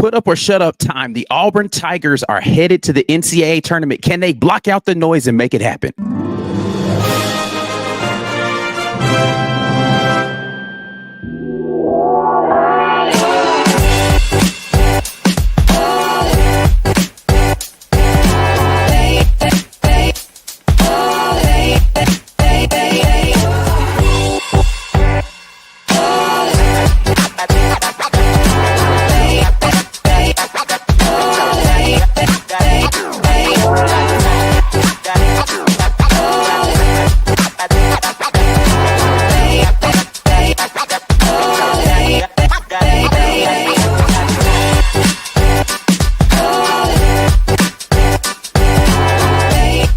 put up or shut up time. The Auburn Tigers are headed to the NCAA tournament. Can they block out the noise and make it happen?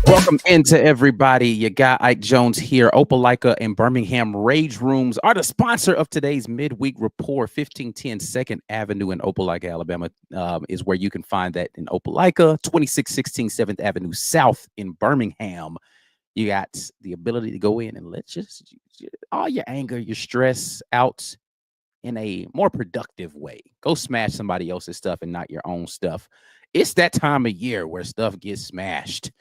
Welcome into everybody. You got Ike Jones here. Opelika and Birmingham Rage Rooms are the sponsor of today's midweek report. 1510 2nd Avenue in Opelika, Alabama is where you can find that in Opelika. 2616 7th Avenue South in Birmingham. You got the ability to go in and let just all your anger, your stress out in a more productive way. Go smash somebody else's stuff and not your own stuff. It's that time of year where stuff gets smashed.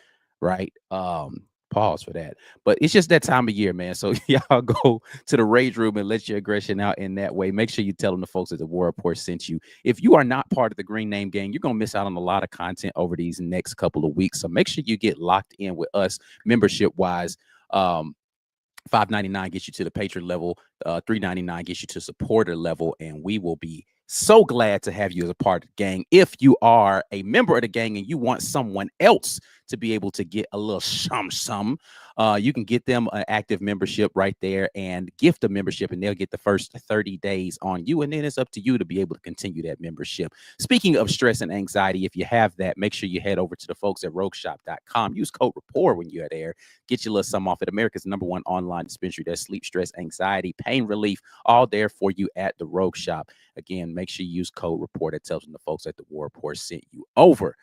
Right. Pause for that. But it's just that time of year, man. So y'all go to the Rage Room and let your aggression out in that way. Make sure you tell them the folks at the War Report sent you. If you are not part of the Green Name Gang, you're going to miss out on a lot of content over these next couple of weeks. So make sure you get locked in with us membership wise. $5.99 gets you to the patron level. $3.99 gets you to supporter level. And we will be so glad to have you as a part of the gang. If you are a member of the gang and you want someone else to be able to get a little some, you can get them an active membership right there and gift a membership, and they'll get the first 30 days on you. And then it's up to you to be able to continue that membership. Speaking of stress and anxiety, if you have that, make sure you head over to the folks at rogueshop.com. Use code RAPPORT when you're there. Get your little something off at America's #1 online dispensary. That's sleep, stress, anxiety, pain relief, all there for you at the Rogue Shop. Again, make sure you use code RAPPORT. It tells them the folks at the War Report sent you over.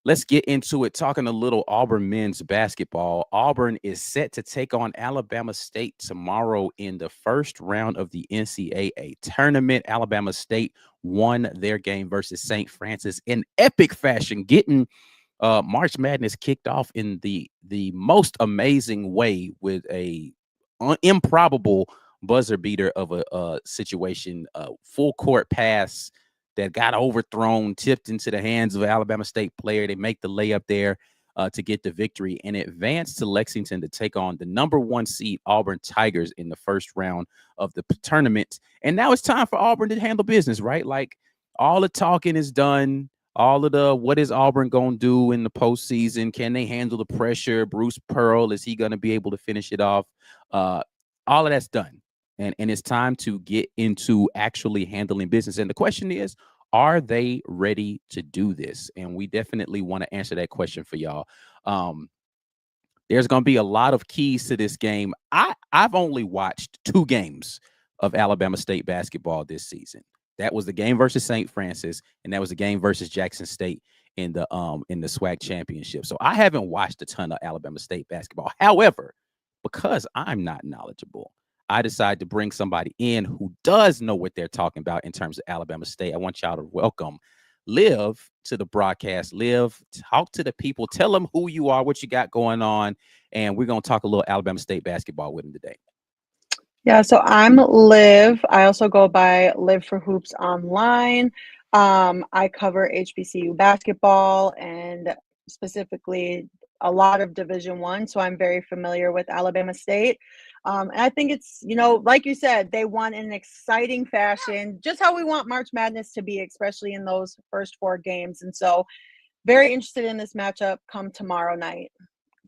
Let's get into it. Talking a little Auburn men's basketball. Auburn is set to take on Alabama State tomorrow in the first round of the NCAA tournament. Alabama State won their game versus St. Francis in epic fashion, getting March Madness kicked off in the most amazing way with a improbable buzzer beater of a situation, full court pass that got overthrown, tipped into the hands of an Alabama State player. They make the layup there to get the victory and advance to Lexington to take on the #1 seed Auburn Tigers in the first round of the tournament. And now it's time for Auburn to handle business, right? Like, all the talking is done. All of the what is Auburn going to do in the postseason? Can they handle the pressure? Bruce Pearl, is he going to be able to finish it off? All of that's done. And it's time to get into actually handling business. And the question is, are they ready to do this? And we definitely want to answer that question for y'all. There's going to be a lot of keys to this game. I've only watched 2 games of Alabama State basketball this season. That was the game versus St. Francis, and that was the game versus Jackson State in the SWAC championship. So I haven't watched a ton of Alabama State basketball. However, because I'm not knowledgeable, I decided to bring somebody in who does know what they're talking about in terms of Alabama State. I want y'all to welcome Liv to the broadcast. Liv, talk to the people. Tell them who you are, what you got going on, and we're going to talk a little Alabama State basketball with them today. Yeah, so I'm Liv. I also go by Liv for Hoops online. I cover HBCU basketball and specifically a lot of Division I, so I'm very familiar with Alabama State. And I think it's, like you said, they won in an exciting fashion, just how we want March Madness to be, especially in those first 4 games. And so very interested in this matchup come tomorrow night.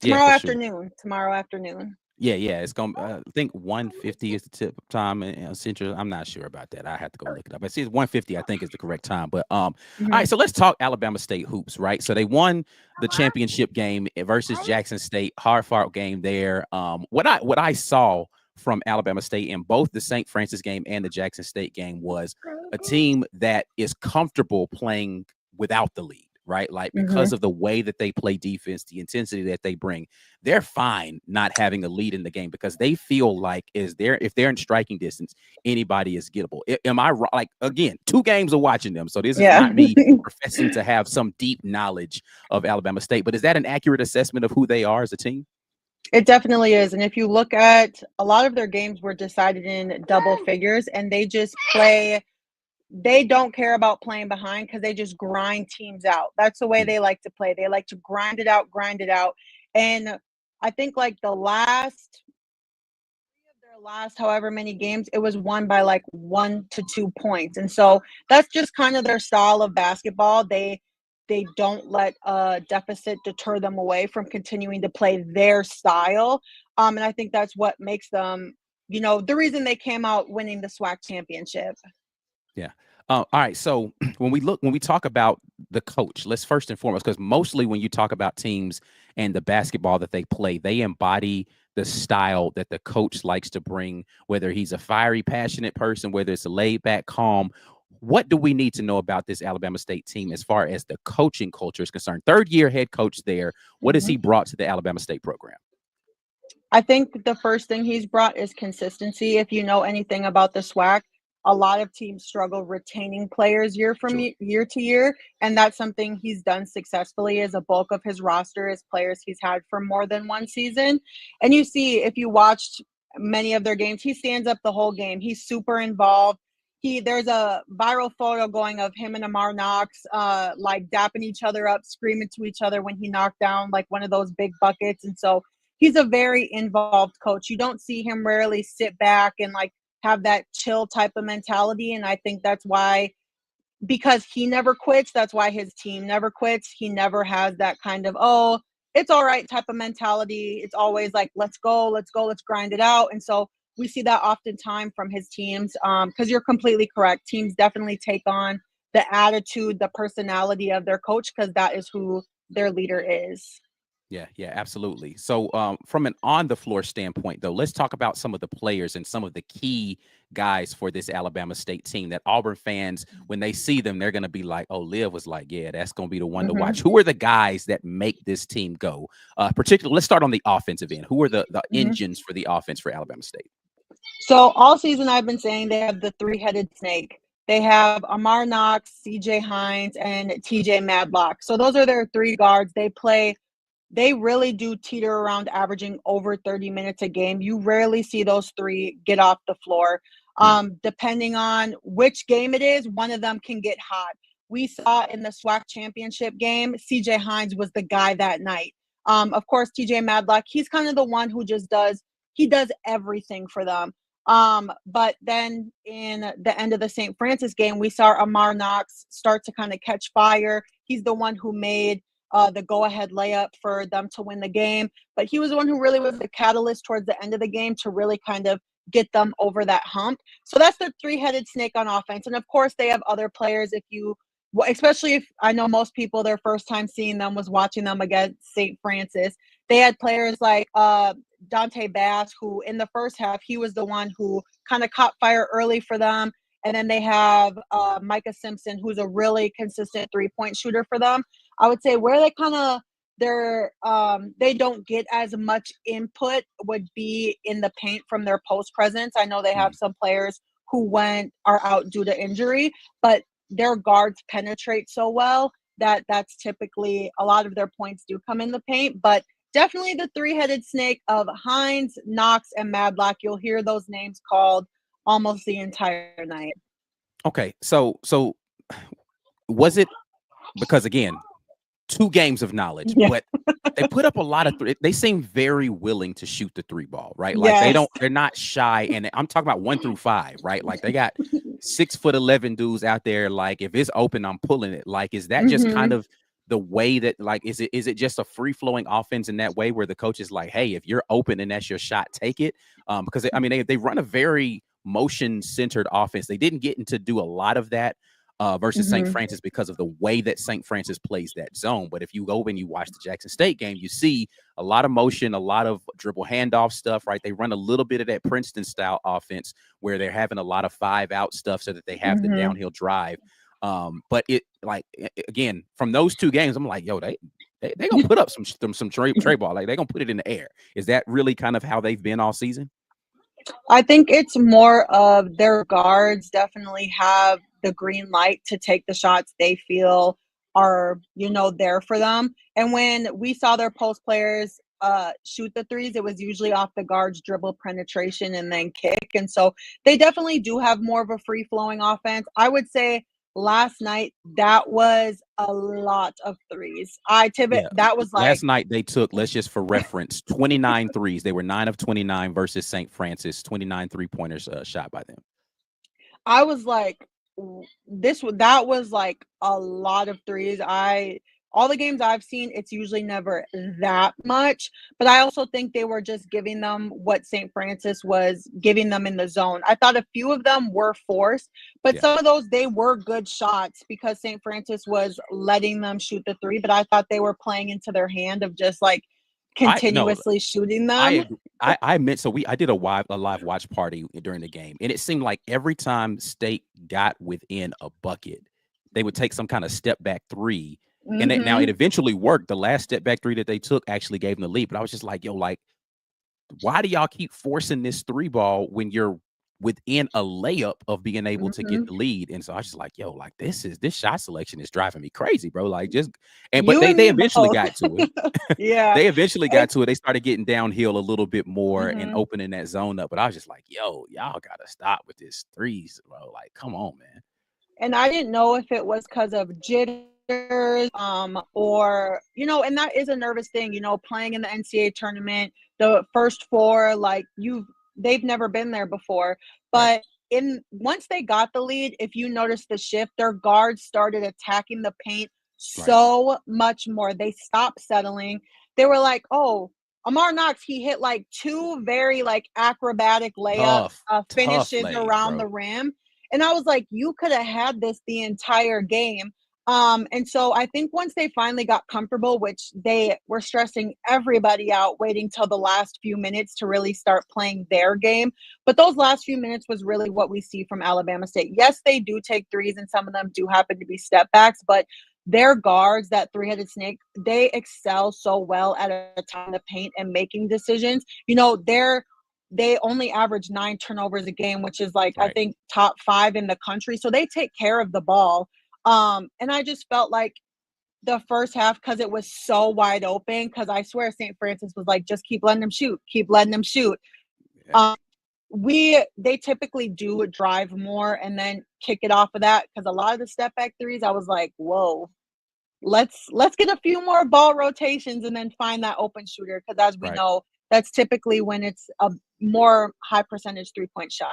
Tomorrow afternoon. Yeah. It's going to, I think 1:50 is the tip time in Central. I'm not sure about that. I have to go look it up. I see it's 1:50, I think, is the correct time. But all right, so let's talk Alabama State hoops, right? So they won the championship game versus Jackson State, hard-fought game there. What I saw from Alabama State in both the St. Francis game and the Jackson State game was a team that is comfortable playing without the lead, right? Like Mm-hmm. because of the way that they play defense, the intensity that they bring, they're fine not having a lead in the game because they feel like if they're in striking distance, anybody is gettable. Am I right? Like again, 2 games of watching them, so this is Yeah. not me professing to have some deep knowledge of Alabama State, but is that an accurate assessment of who they are as a team? It definitely is. And if you look at a lot of their games were decided in double figures and they just play they don't care about playing behind because they just grind teams out. That's the way Mm, they like to play. They like to grind it out, grind it out. And I think like the last of their last however many games, it was won by like 1 to 2 points. And so that's just kind of their style of basketball. They don't let a deficit deter them away from continuing to play their style. And I think that's what makes them, the reason they came out winning the SWAC championship. yeah. All right. So when we talk about the coach, let's first and foremost, because mostly when you talk about teams and the basketball that they play, they embody the style that the coach likes to bring, whether he's a fiery, passionate person, whether it's a laid back, calm. What do we need to know about this Alabama State team as far as the coaching culture is concerned? 3rd-year head coach there. What has Mhm. he brought to the Alabama State program? I think the first thing he's brought is consistency. If you know anything about the SWAC, a lot of teams struggle retaining players year from Sure. year to year, and that's something he's done successfully. As a bulk of his roster is players he's had for more than one season, and you see if you watched many of their games, he stands up the whole game. He's super involved. There's a viral photo going of him and Amar Knox like dapping each other up, screaming to each other when he knocked down like one of those big buckets, and so he's a very involved coach. You don't see him rarely sit back and like have that chill type of mentality. And I think that's why, because he never quits, that's why his team never quits. He never has that kind of, oh, it's all right type of mentality. It's always like, let's go, let's go, let's grind it out. And so we see that oftentimes from his teams. Because you're completely correct. Teams definitely take on the attitude, the personality of their coach, because that is who their leader is. Yeah, yeah, absolutely. So, from an on the floor standpoint, though, let's talk about some of the players and some of the key guys for this Alabama State team that Auburn fans, when they see them, they're going to be like, oh, Liv was like, yeah, that's going to be the one to Hmm. watch. Who are the guys that make this team go? Particularly, let's start on the offensive end. Who are the Hmm. engines for the offense for Alabama State? So all season I've been saying they have the three-headed snake. They have Amar Knox, CJ Hines, and TJ Madlock. So those are their three guards. They really do teeter around averaging over 30 minutes a game. You rarely see those three get off the floor. Mm, Depending on which game it is, one of them can get hot. We saw in the SWAC championship game, CJ Hines was the guy that night. Of course, TJ Madlock, he's kind of the one who he does everything for them. But then in the end of the St. Francis game, we saw Amar Knox start to kind of catch fire. He's the one who made the go-ahead layup for them to win the game. But he was the one who really was the catalyst towards the end of the game to really kind of get them over that hump. So that's the three-headed snake on offense. And of course, they have other players. Especially if I know most people, their first time seeing them was watching them against St. Francis. They had players like Dante Bass, who in the first half, he was the one who kind of caught fire early for them. And then they have Micah Simpson, who's a really consistent three-point shooter for them. I would say where they don't get as much input would be in the paint from their post presence. I know they have mm. some players who are out due to injury, but their guards penetrate so well that that's typically a lot of their points do come in the paint. But definitely the three-headed snake of Hines, Knox, and Madlock. You'll hear those names called almost the entire night. Okay, so was it because again, 2 games of knowledge, Yeah. but they put up a lot of they seem very willing to shoot the three ball, right? Like Yes. they're not shy. And I'm talking about 1 through 5, right? Like they got 6'11" dudes out there. Like if it's open, I'm pulling it. Like, is that just kind Hmm. of the way that like is it just a free flowing offense in that way where the coach is like, hey, if you're open and that's your shot, take it? Because I mean they run a very motion centered offense. They didn't get into do a lot of that versus St. Hmm. Francis because of the way that St. Francis plays that zone. But if you go and you watch the Jackson State game, you see a lot of motion, a lot of dribble handoff stuff, right? They run a little bit of that Princeton style offense where they're having a lot of 5-out stuff so that they have the Hmm. downhill drive. But it like again from those two games, I'm like, yo, they gonna put up some tray ball, like they gonna put it in the air. Is that really kind of how they've been all season? I think it's more of their guards definitely have the green light to take the shots they feel are, there for them. And when we saw their post players shoot the threes, it was usually off the guards dribble penetration and then kick. And so they definitely do have more of a free flowing offense. I would say last night that was a lot of threes. Yeah. That was like Last night they took, let's just for reference, 29 threes. They were 9 of 29 versus St. Francis, 29 3-pointers shot by them. I was like, that was like a lot of threes. All the games I've seen, it's usually never that much, but I also think they were just giving them what St. Francis was giving them in the zone. I thought a few of them were forced, but Yeah. some of those, they were good shots because St. Francis was letting them shoot the three, but I thought they were playing into their hand of just like I no, continuously shooting I them. agree. I meant so I did a live watch party during the game, and it seemed like every time State got within a bucket, they would take some kind of step back three, and now Hmm. it eventually worked. The last step back three that they took actually gave them the lead, but I was just like, yo, like, why do y'all keep forcing this three ball when you're within a layup of being able to get Hmm. the lead? And so I was just like, yo, like this shot selection is driving me crazy, bro. Like just but You they and they me eventually both. got to it. Yeah. They eventually got It's to it. They started getting downhill a little bit more and mhm. opening that zone up. But I was just like, yo, y'all gotta stop with this threes, bro. Like, come on, man. And I didn't know if it was because of jitters, or and that is a nervous thing, playing in the NCAA tournament, the first four, like they've never been there before. Right, But in once they got the lead, if you notice the shift, their guards started attacking the paint right. so much more. They stopped settling. They were like, oh, Amar Knox, he hit like two very like acrobatic layup Tough finishes lays, around bro. the rim. And I was like, you could have had this the entire game. And so I think once they finally got comfortable, which they were stressing everybody out, waiting till the last few minutes to really start playing their game. But those last few minutes was really what we see from Alabama State. Yes, they do take threes, and some of them do happen to be step backs, but their guards, that three-headed snake, they excel so well at attacking the paint and making decisions. They only average 9 turnovers a game, which is like I Right. think top 5 in the country. So they take care of the ball. And I just felt like the first half, because it was so wide open, because I swear St. Francis was like, just keep letting them shoot, keep letting them shoot. Yeah. Um, they typically do drive more and then kick it off of that, because a lot of the step back threes, I was like, whoa, let's get a few more ball rotations and then find that open shooter, because as we Right. know, that's typically when it's a more high percentage 3-point shot.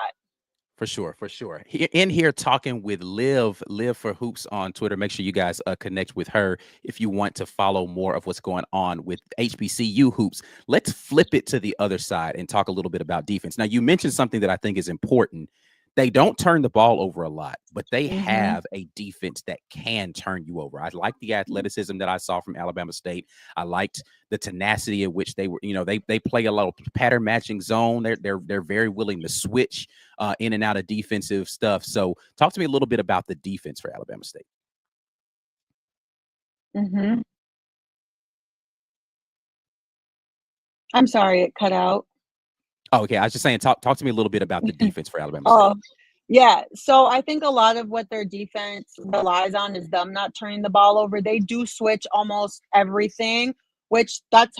For sure, for sure. In here talking with Live for Hoops on Twitter. Make sure you guys connect with her if you want to follow more of what's going on with HBCU hoops. Let's flip it to the other side and talk a little bit about defense. Now, you mentioned something that I think is important. They don't turn the ball over a lot, but they Hmm. have a defense that can turn you over. I like the athleticism that I saw from Alabama State. I liked the tenacity in which they were, they play a lot of pattern matching zone. They're very willing to switch in and out of defensive stuff. So talk to me a little bit about the defense for Alabama State. Hmm. I'm sorry, it cut out. Oh, okay. I was just saying, talk to me a little bit about the defense for Alabama State. Oh, yeah. So I think a lot of what their defense relies on is them not turning the ball over. They do switch almost everything, which that's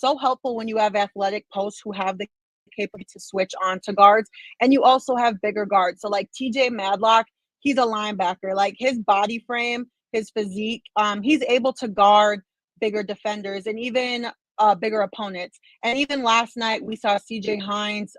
so helpful when you have athletic posts who have the capability to switch on to guards, and you also have bigger guards. So like TJ Madlock, he's a linebacker. Like his body frame, his physique, he's able to guard bigger defenders and even bigger opponents. And even last night, we saw CJ Hines.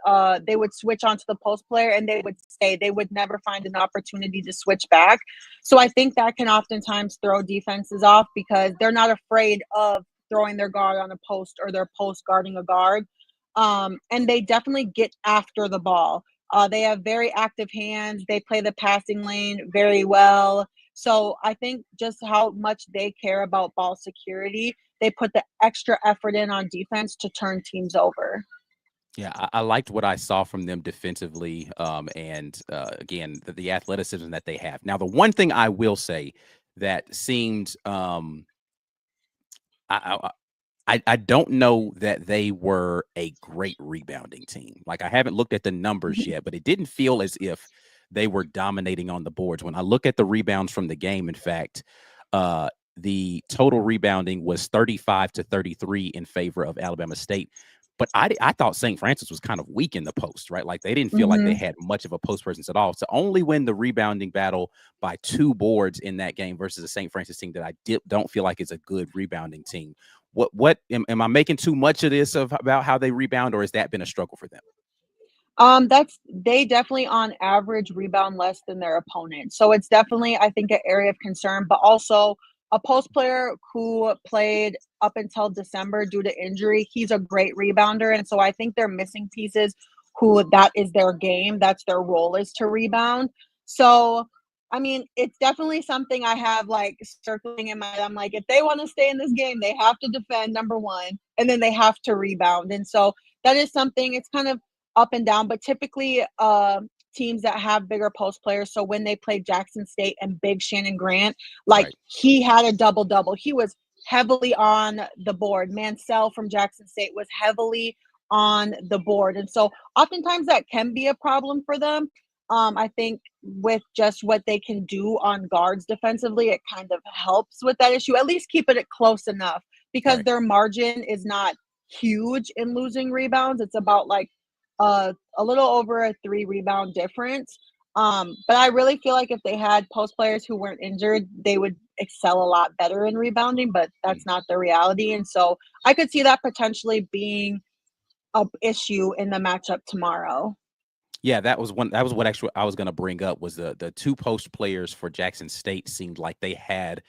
They would switch onto the post player and they would stay. They would never find an opportunity to switch back. So I think that can oftentimes throw defenses off because they're not afraid of throwing their guard on a post or their post guarding a guard. And they definitely get after the ball. They have very active hands. They play the passing lane very well. So I think just how much they care about ball security, they put the extra effort in on defense to turn teams over. Yeah, I liked what I saw from them defensively, and again, the athleticism that they have. Now, the one thing I will say that seemed, I, I don't know that they were a great rebounding team. Like, I haven't looked at the numbers Mhm. yet, but it didn't feel as if they were dominating on the boards. When I look at the rebounds from the game, in fact, uh, the total rebounding was 35-33 in favor of Alabama State. But I thought St. Francis was kind of weak in the post, right? Like, they didn't feel like they Mhm. had much of a post presence at all. To only win the rebounding battle by 2 boards in that game versus a St. Francis team that don't feel like is a good rebounding team. What am I making too much of this about how they rebound, or has that been a struggle for them? That's they definitely on average rebound less than their opponent. So it's definitely, I think, an area of concern, but also a post player who played up until December due to injury, he's a great rebounder. And so I think they're missing pieces who that is their game. That's their role is to rebound. So I mean, it's definitely something I have like circling in my head. I'm like, if they want to stay in this game, they have to defend number one, and then they have to rebound. And so that is something, it's kind of up and down, but typically teams that have bigger post players. So when they played Jackson State and Big Shannon Grant, like Right, he had a double double. He was heavily on the board. Mansell from Jackson State was heavily on the board. And so oftentimes that can be a problem for them. I think with just what they can do on guards defensively, it kind of helps with that issue. At least keep it close enough because right. their margin is not huge in losing rebounds. It's about like a little over a 3 rebound difference. But I really feel like if they had post players who weren't injured, they would excel a lot better in rebounding, but Mm. that's not the reality. And so I could see that potentially being a issue in the matchup tomorrow. Yeah, that was what actually I was gonna bring up was the 2 post players for Jackson State seemed like they had,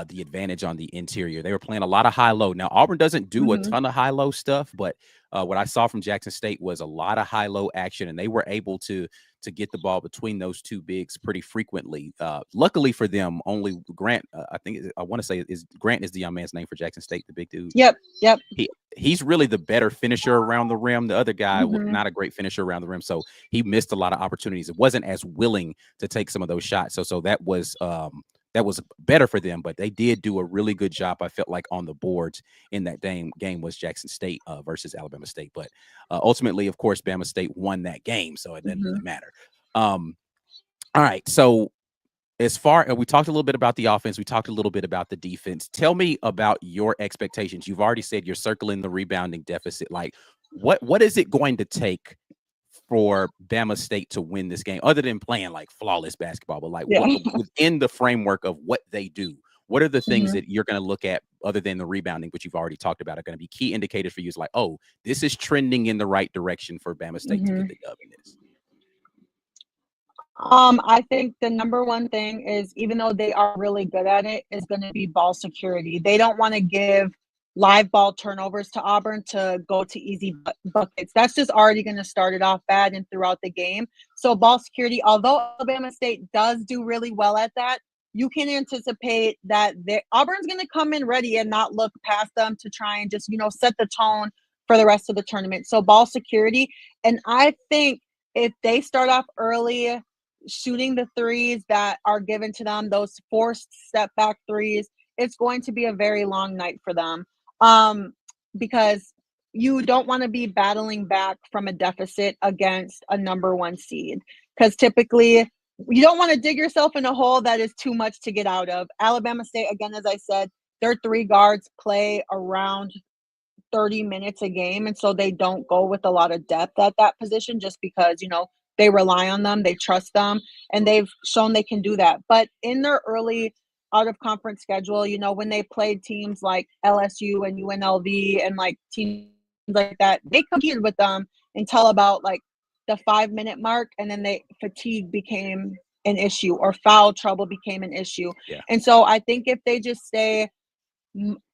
the advantage on the interior. They were playing a lot of high-low. Now, Auburn doesn't do a Mhm. ton of high-low stuff, but, what I saw from Jackson State was a lot of high-low action, and they were able to get the ball between those 2 bigs pretty frequently. Luckily for them, only Grant, I think I wanna say is Grant is the young man's name for Jackson State, the big dude. Yep, yep. He's really the better finisher around the rim. The other guy, Mhm. not a great finisher around the rim, so he missed a lot of opportunities. It wasn't as willing to take some of those shots. So that was better for them, but they did do a really good job. I felt like on the boards in that game was Jackson State versus Alabama State, but ultimately, of course, Bama State won that game, so it didn't really Mhm. matter. Um, all right, so as far we talked a little bit about the offense, we talked a little bit about the defense. Tell me about your expectations. You've already said you're circling the rebounding deficit. Like, what is it going to take for Bama State to win this game, other than playing like flawless basketball? But like, Yeah. what within the framework of what they do? What are the things Mhm. that you're going to look at other than the rebounding, which you've already talked about, are going to be key indicators for you? Is like, oh, this is trending in the right direction for Bama State to get Mhm. the dub in this. I think the number one thing is, even though they are really good at it, is going to be ball security. They don't want to give live ball turnovers to Auburn to go to easy buckets. That's just already going to start it off bad and throughout the game. So ball security, although Alabama State does do really well at that, you can anticipate that Auburn's going to come in ready and not look past them to try and just, set the tone for the rest of the tournament. So ball security, and I think if they start off early shooting the threes that are given to them, those forced step back threes, it's going to be a very long night for them. Um, because you don't want to be battling back from a deficit against a number one seed. Because typically you don't want to dig yourself in a hole that is too much to get out of. Alabama State, again, as I said, their 3 guards play around 30 minutes a game. And so they don't go with a lot of depth at that position just because, they rely on them, they trust them, and they've shown they can do that. But in their early out of conference schedule, when they played teams like LSU and UNLV and like teams like that, they competed with them until about like the 5 minute mark. And then fatigue became an issue or foul trouble became an issue. Yeah. And so I think if they just stay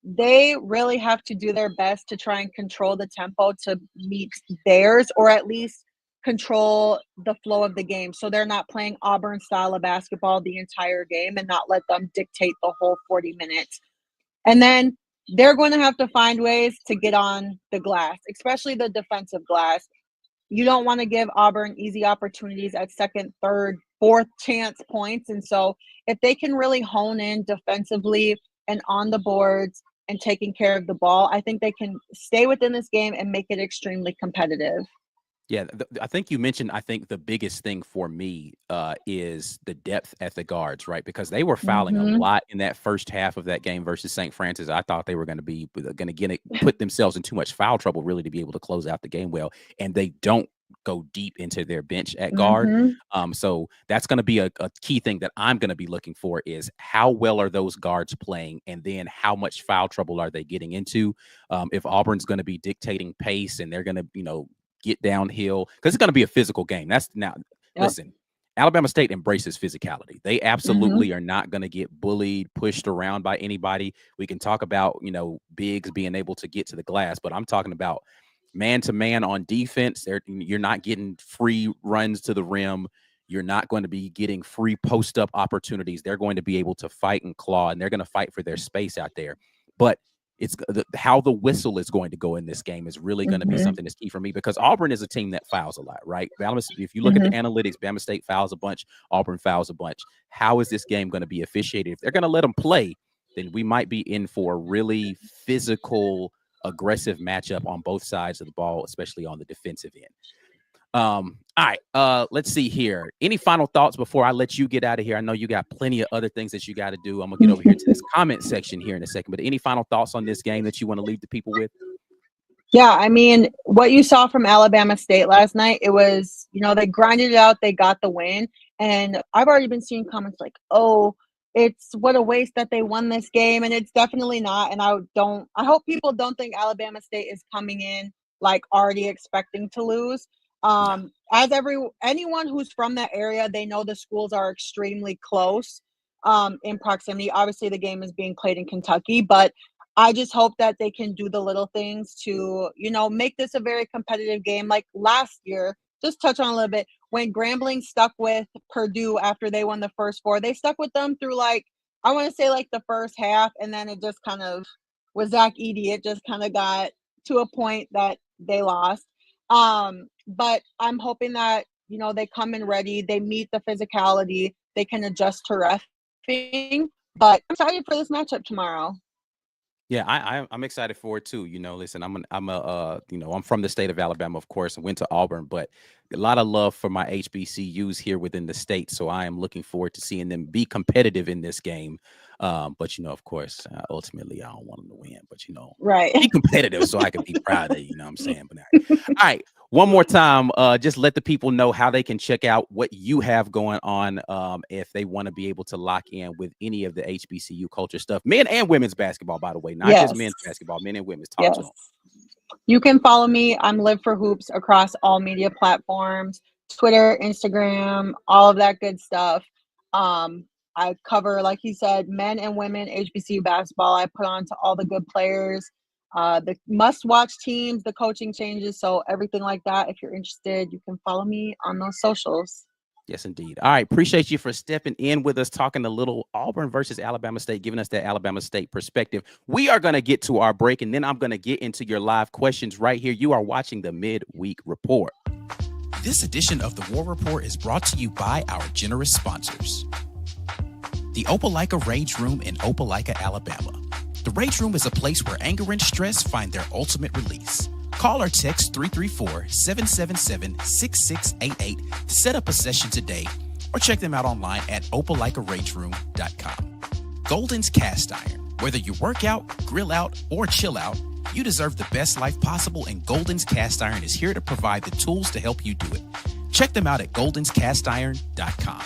they really have to do their best to try and control the tempo to meet theirs, or at least control the flow of the game. So they're not playing Auburn style of basketball the entire game and not let them dictate the whole 40 minutes. And then they're going to have to find ways to get on the glass, especially the defensive glass. you don't want to give Auburn easy opportunities at second, third, fourth chance points. And so if they can really hone in defensively and on the boards and taking care of the ball, I think they can stay within this game and make it extremely competitive. Yeah, I think you mentioned, I think the biggest thing for me is the depth at the guards, right? Because they were fouling a Mm-hmm. lot in that first half of that game versus St. Francis. I thought they were going to get it, put themselves in too much foul trouble really to be able to close out the game well, and they don't go deep into their bench at guard. Mm-hmm. So that's going to be a key thing that I'm going to be looking for is how well are those guards playing, and then how much foul trouble are they getting into? If Auburn's going to be dictating pace and they're going to, get downhill, because it's going to be a physical game. That's now, Yep. listen, Alabama State embraces physicality. They Mm-hmm. absolutely are not going to get bullied, pushed around by anybody. We can talk about, bigs being able to get to the glass, but I'm talking about man to man on defense. You're not getting free runs to the rim. You're not going to be getting free post up opportunities. They're going to be able to fight and claw, and they're going to fight for their space out there. But it's how the whistle is going to go in this game is really going to be Mm-hmm. something that's key for me, because Auburn is a team that fouls a lot, right? If you look at the Mm-hmm. analytics, Bama State fouls a bunch, Auburn fouls a bunch. How is this game going to be officiated? If they're going to let them play, then we might be in for a really physical, aggressive matchup on both sides of the ball, especially on the defensive end. All right. Let's see here. Any final thoughts before I let you get out of here? I know you got plenty of other things that you got to do. I'm gonna get over here to this comment section here in a second. But any final thoughts on this game that you want to leave the people with? Yeah, I mean, what you saw from Alabama State last night, it was, they grinded it out, they got the win. And I've already been seeing comments like, oh, it's what a waste that they won this game. And it's definitely not. And I hope people don't think Alabama State is coming in like already expecting to lose. No. As anyone who's from that area, they know the schools are extremely close in proximity. Obviously, the game is being played in Kentucky, but I just hope that they can do the little things to, make this a very competitive game. Like last year, just touch on a little bit, when Grambling stuck with Purdue after they won the first four, they stuck with them through I want to say the first half, and then it just kind of with Zach Edey, it just kind of got to a point that they lost. But I'm hoping that, they come in ready, they meet the physicality, they can adjust to refing. But I'm excited for this matchup tomorrow. Yeah, I'm excited for it too. Listen, I'm from the state of Alabama, of course, and went to Auburn, but a lot of love for my HBCUs here within the state. So I am looking forward to seeing them be competitive in this game. But of course, ultimately, I don't want them to win. But Right. be competitive so I can be proud of you. You know what I'm saying? But all right. One more time, just let the people know how they can check out what you have going on if they want to be able to lock in with any of the HBCU culture stuff. Men and women's basketball, by the way, not just Yes. men's basketball, men and women's. Talk to Yes. them. You can follow me. I'm Live for Hoops across all media platforms, Twitter, Instagram, all of that good stuff. I cover, like you said, men and women HBCU basketball. I put on to all the good players, the must-watch teams, the coaching changes, so everything like that. If you're interested, you can follow me on those socials. Yes, indeed. All right. Appreciate you for stepping in with us, talking a little Auburn versus Alabama State, giving us that Alabama State perspective. We are going to get to our break, and then I'm going to get into your live questions right here. You are watching the Midweek Report. This edition of the War Report is brought to you by our generous sponsors. The Opelika Rage Room in Opelika, Alabama. The Rage Room is a place where anger and stress find their ultimate release. Call or text 334-777-6688 to set up a session today, or check them out online at opelikaRageRoom.com. Golden's Cast Iron. Whether you work out, grill out, or chill out, you deserve the best life possible, and Golden's Cast Iron is here to provide the tools to help you do it. Check them out at goldenscastiron.com.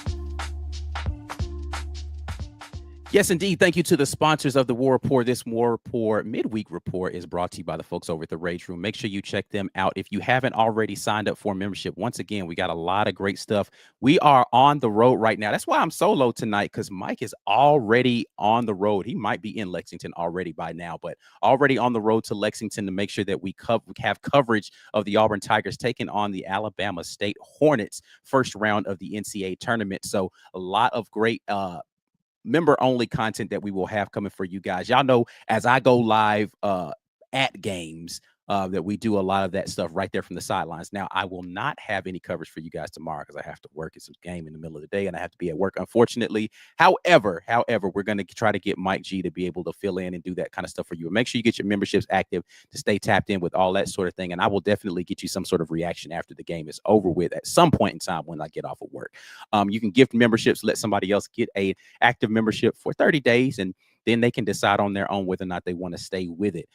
Yes, indeed. Thank you to the sponsors of the War Report. This War Report Midweek Report is brought to you by the folks over at the Rage Room. Make sure you check them out if you haven't already signed up for membership. Once again, we got a lot of great stuff. We are on the road right now. That's why I'm solo tonight, because Mike is already on the road. He might be in Lexington already by now, but already on the road to Lexington to make sure that we have coverage of the Auburn Tigers taking on the Alabama State Hornets first round of the NCAA tournament. So a lot of great member only content that we will have coming for you guys. Y'all know, as I go live at games, that we do a lot of that stuff right there from the sidelines. Now, I will not have any coverage for you guys tomorrow because I have to work. It's a game in the middle of the day and I have to be at work, unfortunately. However, we're going to try to get Mike G to be able to fill in and do that kind of stuff for you. And make sure you get your memberships active to stay tapped in with all that sort of thing. And I will definitely get you some sort of reaction after the game is over with at some point in time when I get off of work. You can gift memberships, let somebody else get a active membership for 30 days, and then they can decide on their own whether or not they want to stay with it.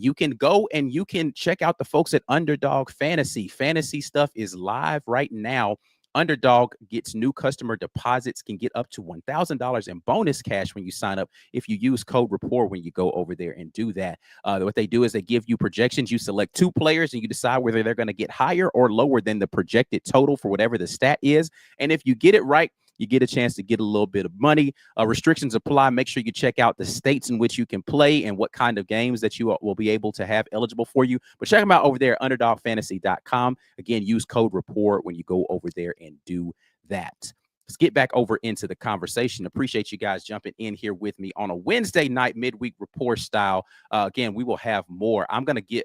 You can go and you can check out the folks at Underdog Fantasy. Fantasy stuff is live right now. Underdog gets new customer deposits, can get up to $1,000 in bonus cash when you sign up if you use code RAPPORT when you go over there and do that. What they do is they give you projections. You select 2 players and you decide whether they're going to get higher or lower than the projected total for whatever the stat is. And if you get it right, you get a chance to get a little bit of money. Restrictions apply. Make sure you check out the states in which you can play and what kind of games that you will be able to have eligible for you. But check them out over there at underdogfantasy.com. Again, use code RAPPORT when you go over there and do that. Let's get back over into the conversation. Appreciate you guys jumping in here with me on a Wednesday night midweek report style. Again, we will have more. I'm going to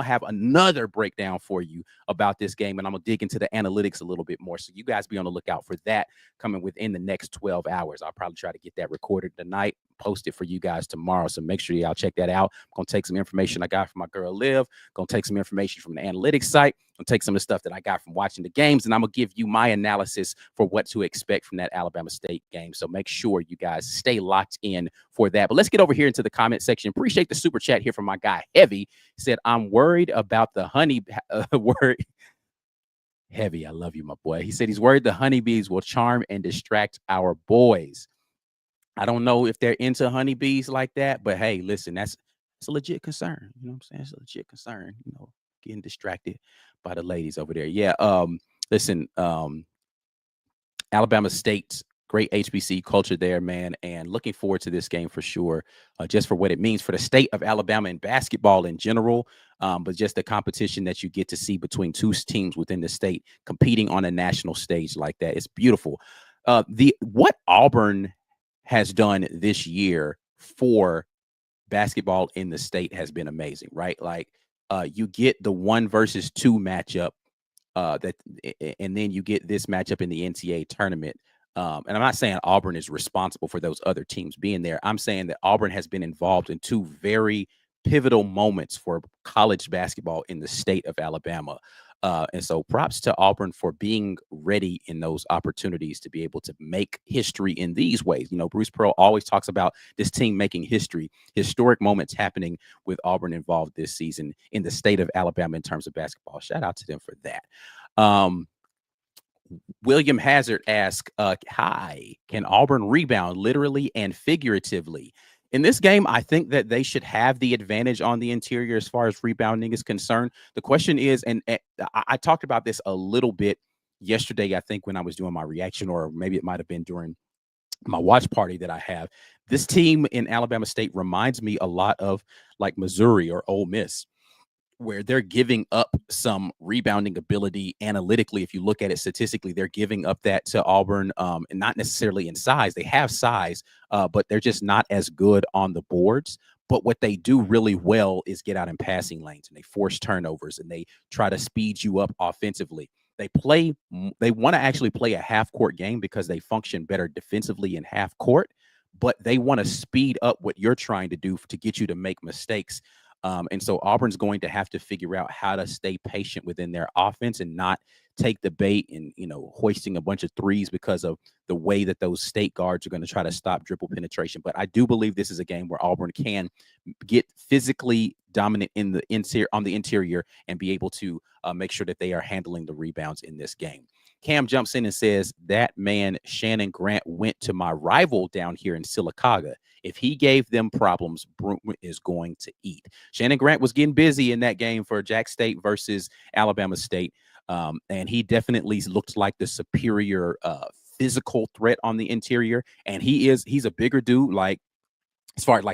have another breakdown for you about this game, and I'm going to dig into the analytics a little bit more. So you guys be on the lookout for that coming within the next 12 hours. I'll probably try to get that recorded tonight, post it for you guys tomorrow. So make sure y'all check that out. I'm going to take some information I got from my girl Liv. Going to take some information from the analytics site. I'm going to take some of the stuff that I got from watching the games, and I'm going to give you my analysis for what to expect from that Alabama State game. So make sure you guys stay locked in for that. But let's get over here into the comment section. Appreciate the super chat here from my guy Heavy. He said, I'm worried about the word Heavy. I love you, my boy. He said he's worried the honeybees will charm and distract our boys. I don't know if they're into honeybees like that, but hey, listen, it's a legit concern. You know what I'm saying? It's a legit concern, getting distracted by the ladies over there. Yeah. Listen, Alabama State, great HBC culture there, man, and looking forward to this game for sure, just for what it means for the state of Alabama and basketball in general, but just the competition that you get to see between 2 teams within the state competing on a national stage like that. It's beautiful. What Auburn has done this year for basketball in the state has been amazing, right? Like you get the 1 versus 2 matchup, and then you get this matchup in the NCAA tournament. And I'm not saying Auburn is responsible for those other teams being there. I'm saying that Auburn has been involved in 2 very pivotal moments for college basketball in the state of Alabama. And so props to Auburn for being ready in those opportunities to be able to make history in these ways. Bruce Pearl always talks about this team making history, historic moments happening with Auburn involved this season in the state of Alabama in terms of basketball. Shout out to them for that. William Hazard asks, hi, can Auburn rebound literally and figuratively? In this game, I think that they should have the advantage on the interior as far as rebounding is concerned. The question is, and I talked about this a little bit yesterday, I think, when I was doing my reaction, or maybe it might have been during my watch party that I have. This team in Alabama State reminds me a lot of like Missouri or Ole Miss, where they're giving up some rebounding ability analytically. If you look at it statistically, they're giving up that to Auburn, and not necessarily in size. They have size, but they're just not as good on the boards. But what they do really well is get out in passing lanes, and they force turnovers, and they try to speed you up offensively. They want to actually play a half court game because they function better defensively in half court, but they want to speed up what you're trying to do to get you to make mistakes. And so Auburn's going to have to figure out how to stay patient within their offense and not take the bait and, hoisting a bunch of threes because of the way that those state guards are going to try to stop dribble penetration. But I do believe this is a game where Auburn can get physically dominant on the interior and be able to make sure that they are handling the rebounds in this game. Cam jumps in and says, that man, Shannon Grant, went to my rival down here in Sylacauga. If he gave them problems, Broom is going to eat. Shannon Grant was getting busy in that game for Jack State versus Alabama State. And he definitely looks like the superior physical threat on the interior. And he's a bigger dude, like, as far as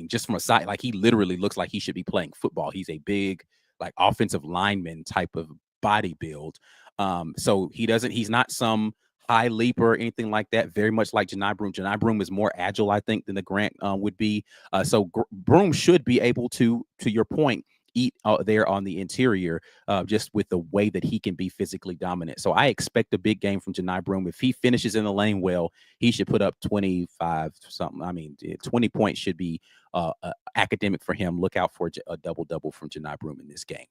just from a side, like he literally looks like he should be playing football. He's a big, like, offensive lineman type of body build. So he's not some high leaper or anything like that. Very much like Janai Broom. Janai Broom is more agile, I think, than the Grant would be. So Broom should be able to your point, eat there on the interior, just with the way that he can be physically dominant. So I expect a big game from Janai Broome. If he finishes in the lane well, he should put up 25 something. I mean, 20 points should be academic for him. Look out for a double-double from Janai Broome in this game.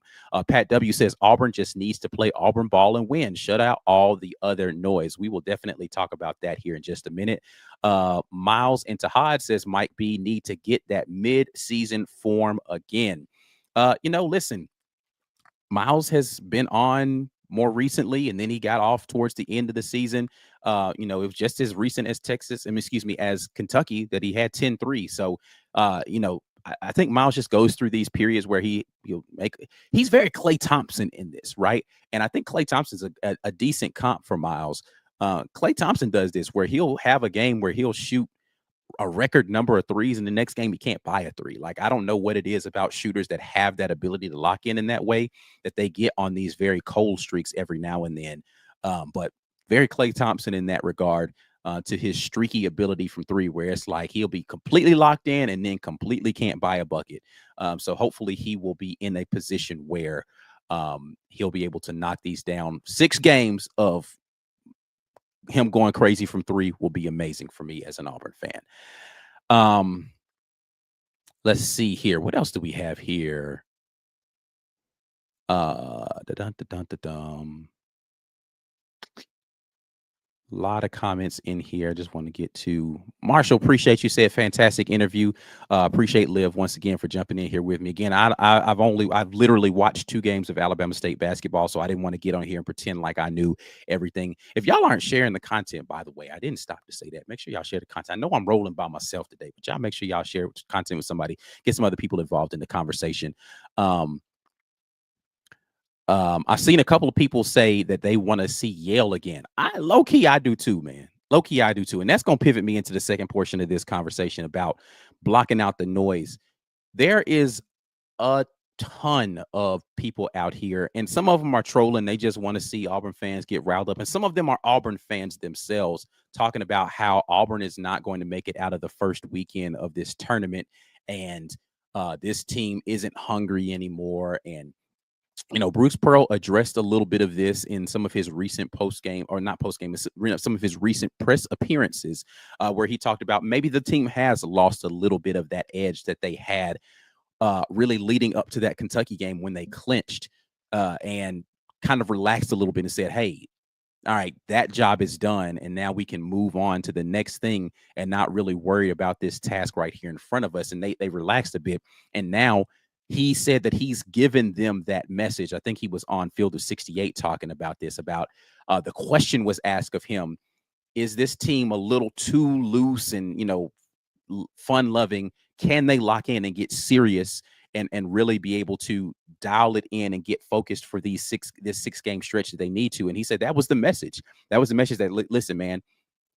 Pat W says Auburn just needs to play Auburn ball and win. Shut out all the other noise. We will definitely talk about that here in just a minute. Miles and Tahad says Mike B need to get that mid-season form again. Listen, Miles has been on more recently, and then he got off towards the end of the season. It was just as recent as as Kentucky that he had 10-3. So, I think Miles just goes through these periods where he's very Klay Thompson in this, right? And I think Klay Thompson's a decent comp for Miles. Klay Thompson does this where he'll have a game where he'll shoot a record number of threes, and the next game he can't buy a three. Like, I don't know what it is about shooters that have that ability to lock in that way, that they get on these very cold streaks every now and then. But very Klay Thompson in that regard, to his streaky ability from three, where it's like he'll be completely locked in and then completely can't buy a bucket. So hopefully he will be in a position where he'll be able to knock these down. 6 games of him going crazy from three will be amazing for me as an Auburn fan. Let's see here. What else do we have here? A lot of comments in here. I just want to get to Marshall. Appreciate you. Said fantastic interview. Appreciate Liv once again for jumping in here with me again. I've literally watched 2 games of Alabama State basketball, so I didn't want to get on here and pretend like I knew everything. If y'all aren't sharing the content, by the way, I didn't stop to say that. Make sure y'all share the content. I know I'm rolling by myself today, but y'all make sure y'all share content with somebody. Get some other people involved in the conversation. I've seen a couple of people say that they want to see Yale again. Low key, I do too, man. Low key, I do too. And that's going to pivot me into the second portion of this conversation about blocking out the noise. There is a ton of people out here, and some of them are trolling. They just want to see Auburn fans get riled up. And some of them are Auburn fans themselves, talking about how Auburn is not going to make it out of the first weekend of this tournament. And this team isn't hungry anymore. And Bruce Pearl addressed a little bit of this in some of his recent some of his recent press appearances, where he talked about maybe the team has lost a little bit of that edge that they had really leading up to that Kentucky game when they clinched, and kind of relaxed a little bit and said, hey, all right, that job is done, and now we can move on to the next thing and not really worry about this task right here in front of us. And they relaxed a bit, and now he said that he's given them that message. I think he was on Field of 68 talking about this, about the question was asked of him, is this team a little too loose and, fun loving? Can they lock in and get serious and really be able to dial it in and get focused for this 6-game stretch that they need to? And he said that was the message. That was the message that, listen, man,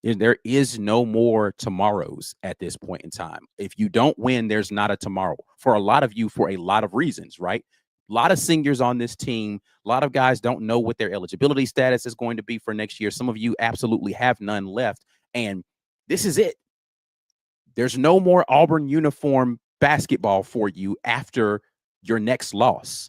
there is no more tomorrows at this point in time. If you don't win, there's not a tomorrow for a lot of you, for a lot of reasons, right? A lot of seniors on this team. A lot of guys don't know what their eligibility status is going to be for next year. Some of you absolutely have none left. And this is it. There's no more Auburn uniform basketball for you after your next loss.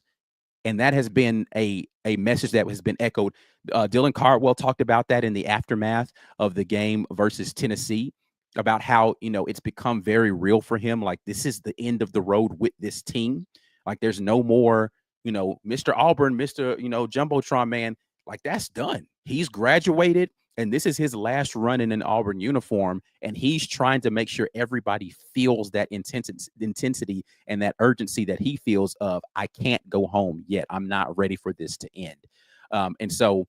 And that has been a message that has been echoed. Dylan Cardwell talked about that in the aftermath of the game versus Tennessee, about how, it's become very real for him. Like, this is the end of the road with this team. Like, there's no more, Mr. Auburn, Mr. Jumbotron man. Like, that's done. He's graduated, and this is his last run in an Auburn uniform, and he's trying to make sure everybody feels that intensity and that urgency that he feels of, I can't go home yet. I'm not ready for this to end. And so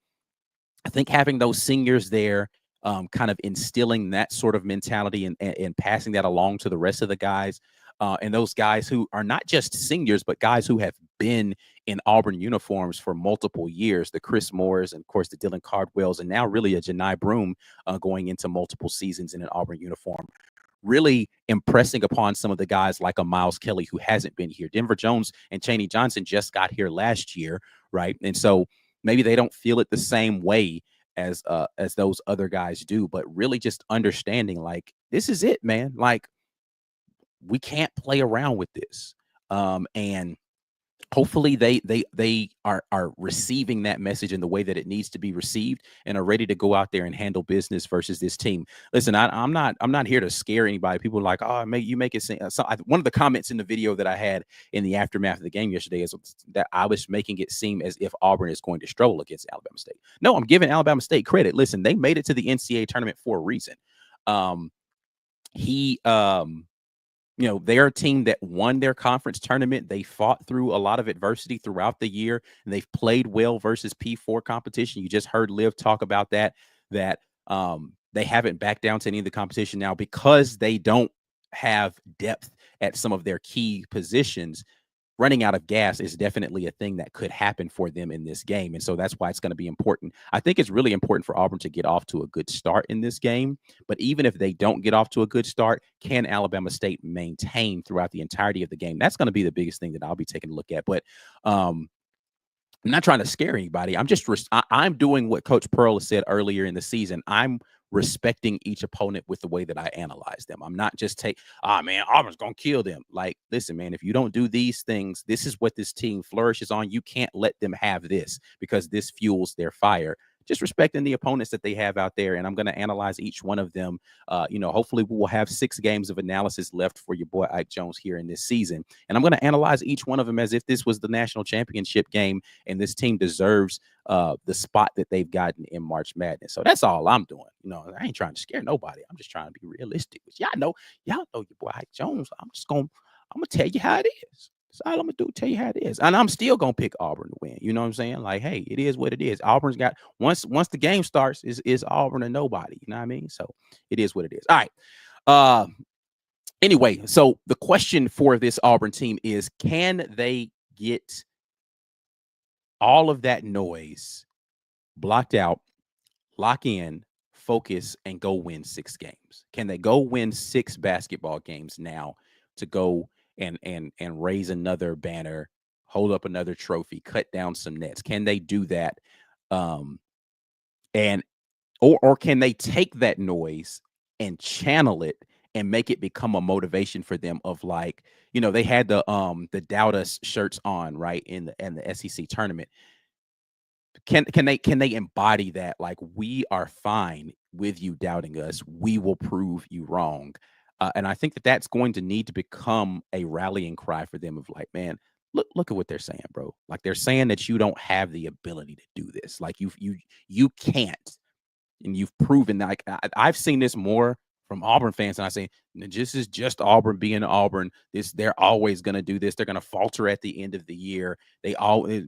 I think having those seniors there, kind of instilling that sort of mentality and passing that along to the rest of the guys, and those guys who are not just seniors, but guys who have been in Auburn uniforms for multiple years, the Chris Moores and, of course, the Dylan Cardwells, and now really a Janai Broome going into multiple seasons in an Auburn uniform, really impressing upon some of the guys like a Miles Kelly who hasn't been here. Denver Jones and Chaney Johnson just got here last year, right? And so maybe they don't feel it the same way as those other guys do, but really just understanding, like, this is it, man. Like, we can't play around with this. And hopefully they are receiving that message in the way that it needs to be received and are ready to go out there and handle business versus this team. Listen, I'm not here to scare anybody. People are like, oh, you make it seem. One of the comments in the video that I had in the aftermath of the game yesterday is that I was making it seem as if Auburn is going to struggle against Alabama State. No, I'm giving Alabama State credit. Listen, they made it to the NCAA tournament for a reason. Um, he they're a team that won their conference tournament. They fought through a lot of adversity throughout the year, and they've played well versus P4 competition. You just heard Liv talk about that they haven't backed down to any of the competition now because they don't have depth at some of their key positions. Running out of gas is definitely a thing that could happen for them in this game. And so that's why it's going to be important. I think it's really important for Auburn to get off to a good start in this game. But even if they don't get off to a good start, can Alabama State maintain throughout the entirety of the game? That's going to be the biggest thing that I'll be taking a look at. But I'm not trying to scare anybody. I'm doing what Coach Pearl said earlier in the season. I'm respecting each opponent with the way that I analyze them. I'm not just man, Auburn's gonna kill them. Like, listen, man, if you don't do these things, this is what this team flourishes on. You can't let them have this because this fuels their fire. Just respecting the opponents that they have out there, and I'm going to analyze each one of them. Hopefully we will have 6 games of analysis left for your boy Ike Jones here in this season, and I'm going to analyze each one of them as if this was the national championship game, and this team deserves the spot that they've gotten in March Madness. So that's all I'm doing. I ain't trying to scare nobody. I'm just trying to be realistic. Y'all know your boy Ike Jones. I'm gonna tell you how it is. That's all I'm gonna do. Tell you how it is, and I'm still gonna pick Auburn to win. You know what I'm saying? Like, hey, it is what it is. Auburn's got once the game starts, is Auburn or nobody. You know what I mean? So it is what it is. All right. Anyway, so the question for this Auburn team is: can they get all of that noise blocked out, lock in, focus, and go win 6 games? Can they go win 6 basketball games now to go and raise another banner, hold up another trophy, cut down some nets? Can they do that? And or can they take that noise and channel it and make it become a motivation for them of like, they had the Doubt Us shirts on, right, in the SEC tournament. Can they embody that? Like, we are fine with you doubting us. We will prove you wrong. And I think that that's going to need to become a rallying cry for them of like, man, look at what they're saying, bro. Like, they're saying that you don't have the ability to do this. Like, you can't. And you've proven that. Like, I've seen this more from Auburn fans, and I say, this is just Auburn being Auburn. They're always going to do this. They're going to falter at the end of the year.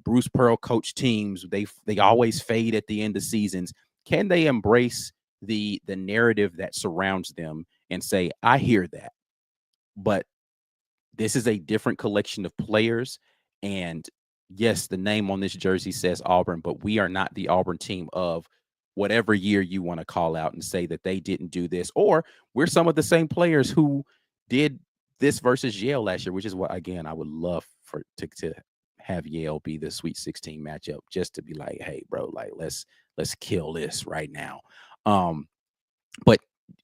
Bruce Pearl coach teams. They always fade at the end of seasons. Can they embrace the narrative that surrounds them and say, I hear that, but this is a different collection of players, and yes, the name on this jersey says Auburn, but we are not the Auburn team of whatever year you want to call out and say that they didn't do this, or we're some of the same players who did this versus Yale last year, which is what, again, I would love to have Yale be the Sweet 16 matchup, just to be like, hey, bro, like let's kill this right now. But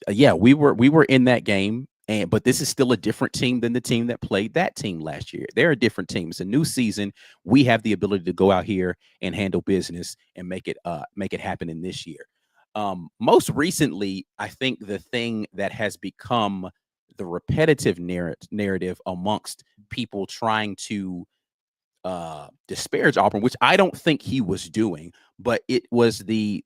yeah, we were in that game. But this is still a different team than the team that played that team last year. They're a different team. It's a new season. We have the ability to go out here and handle business and make it happen in this year. Most recently, I think the thing that has become the repetitive narrative amongst people trying to disparage Auburn, which I don't think he was doing, but it was the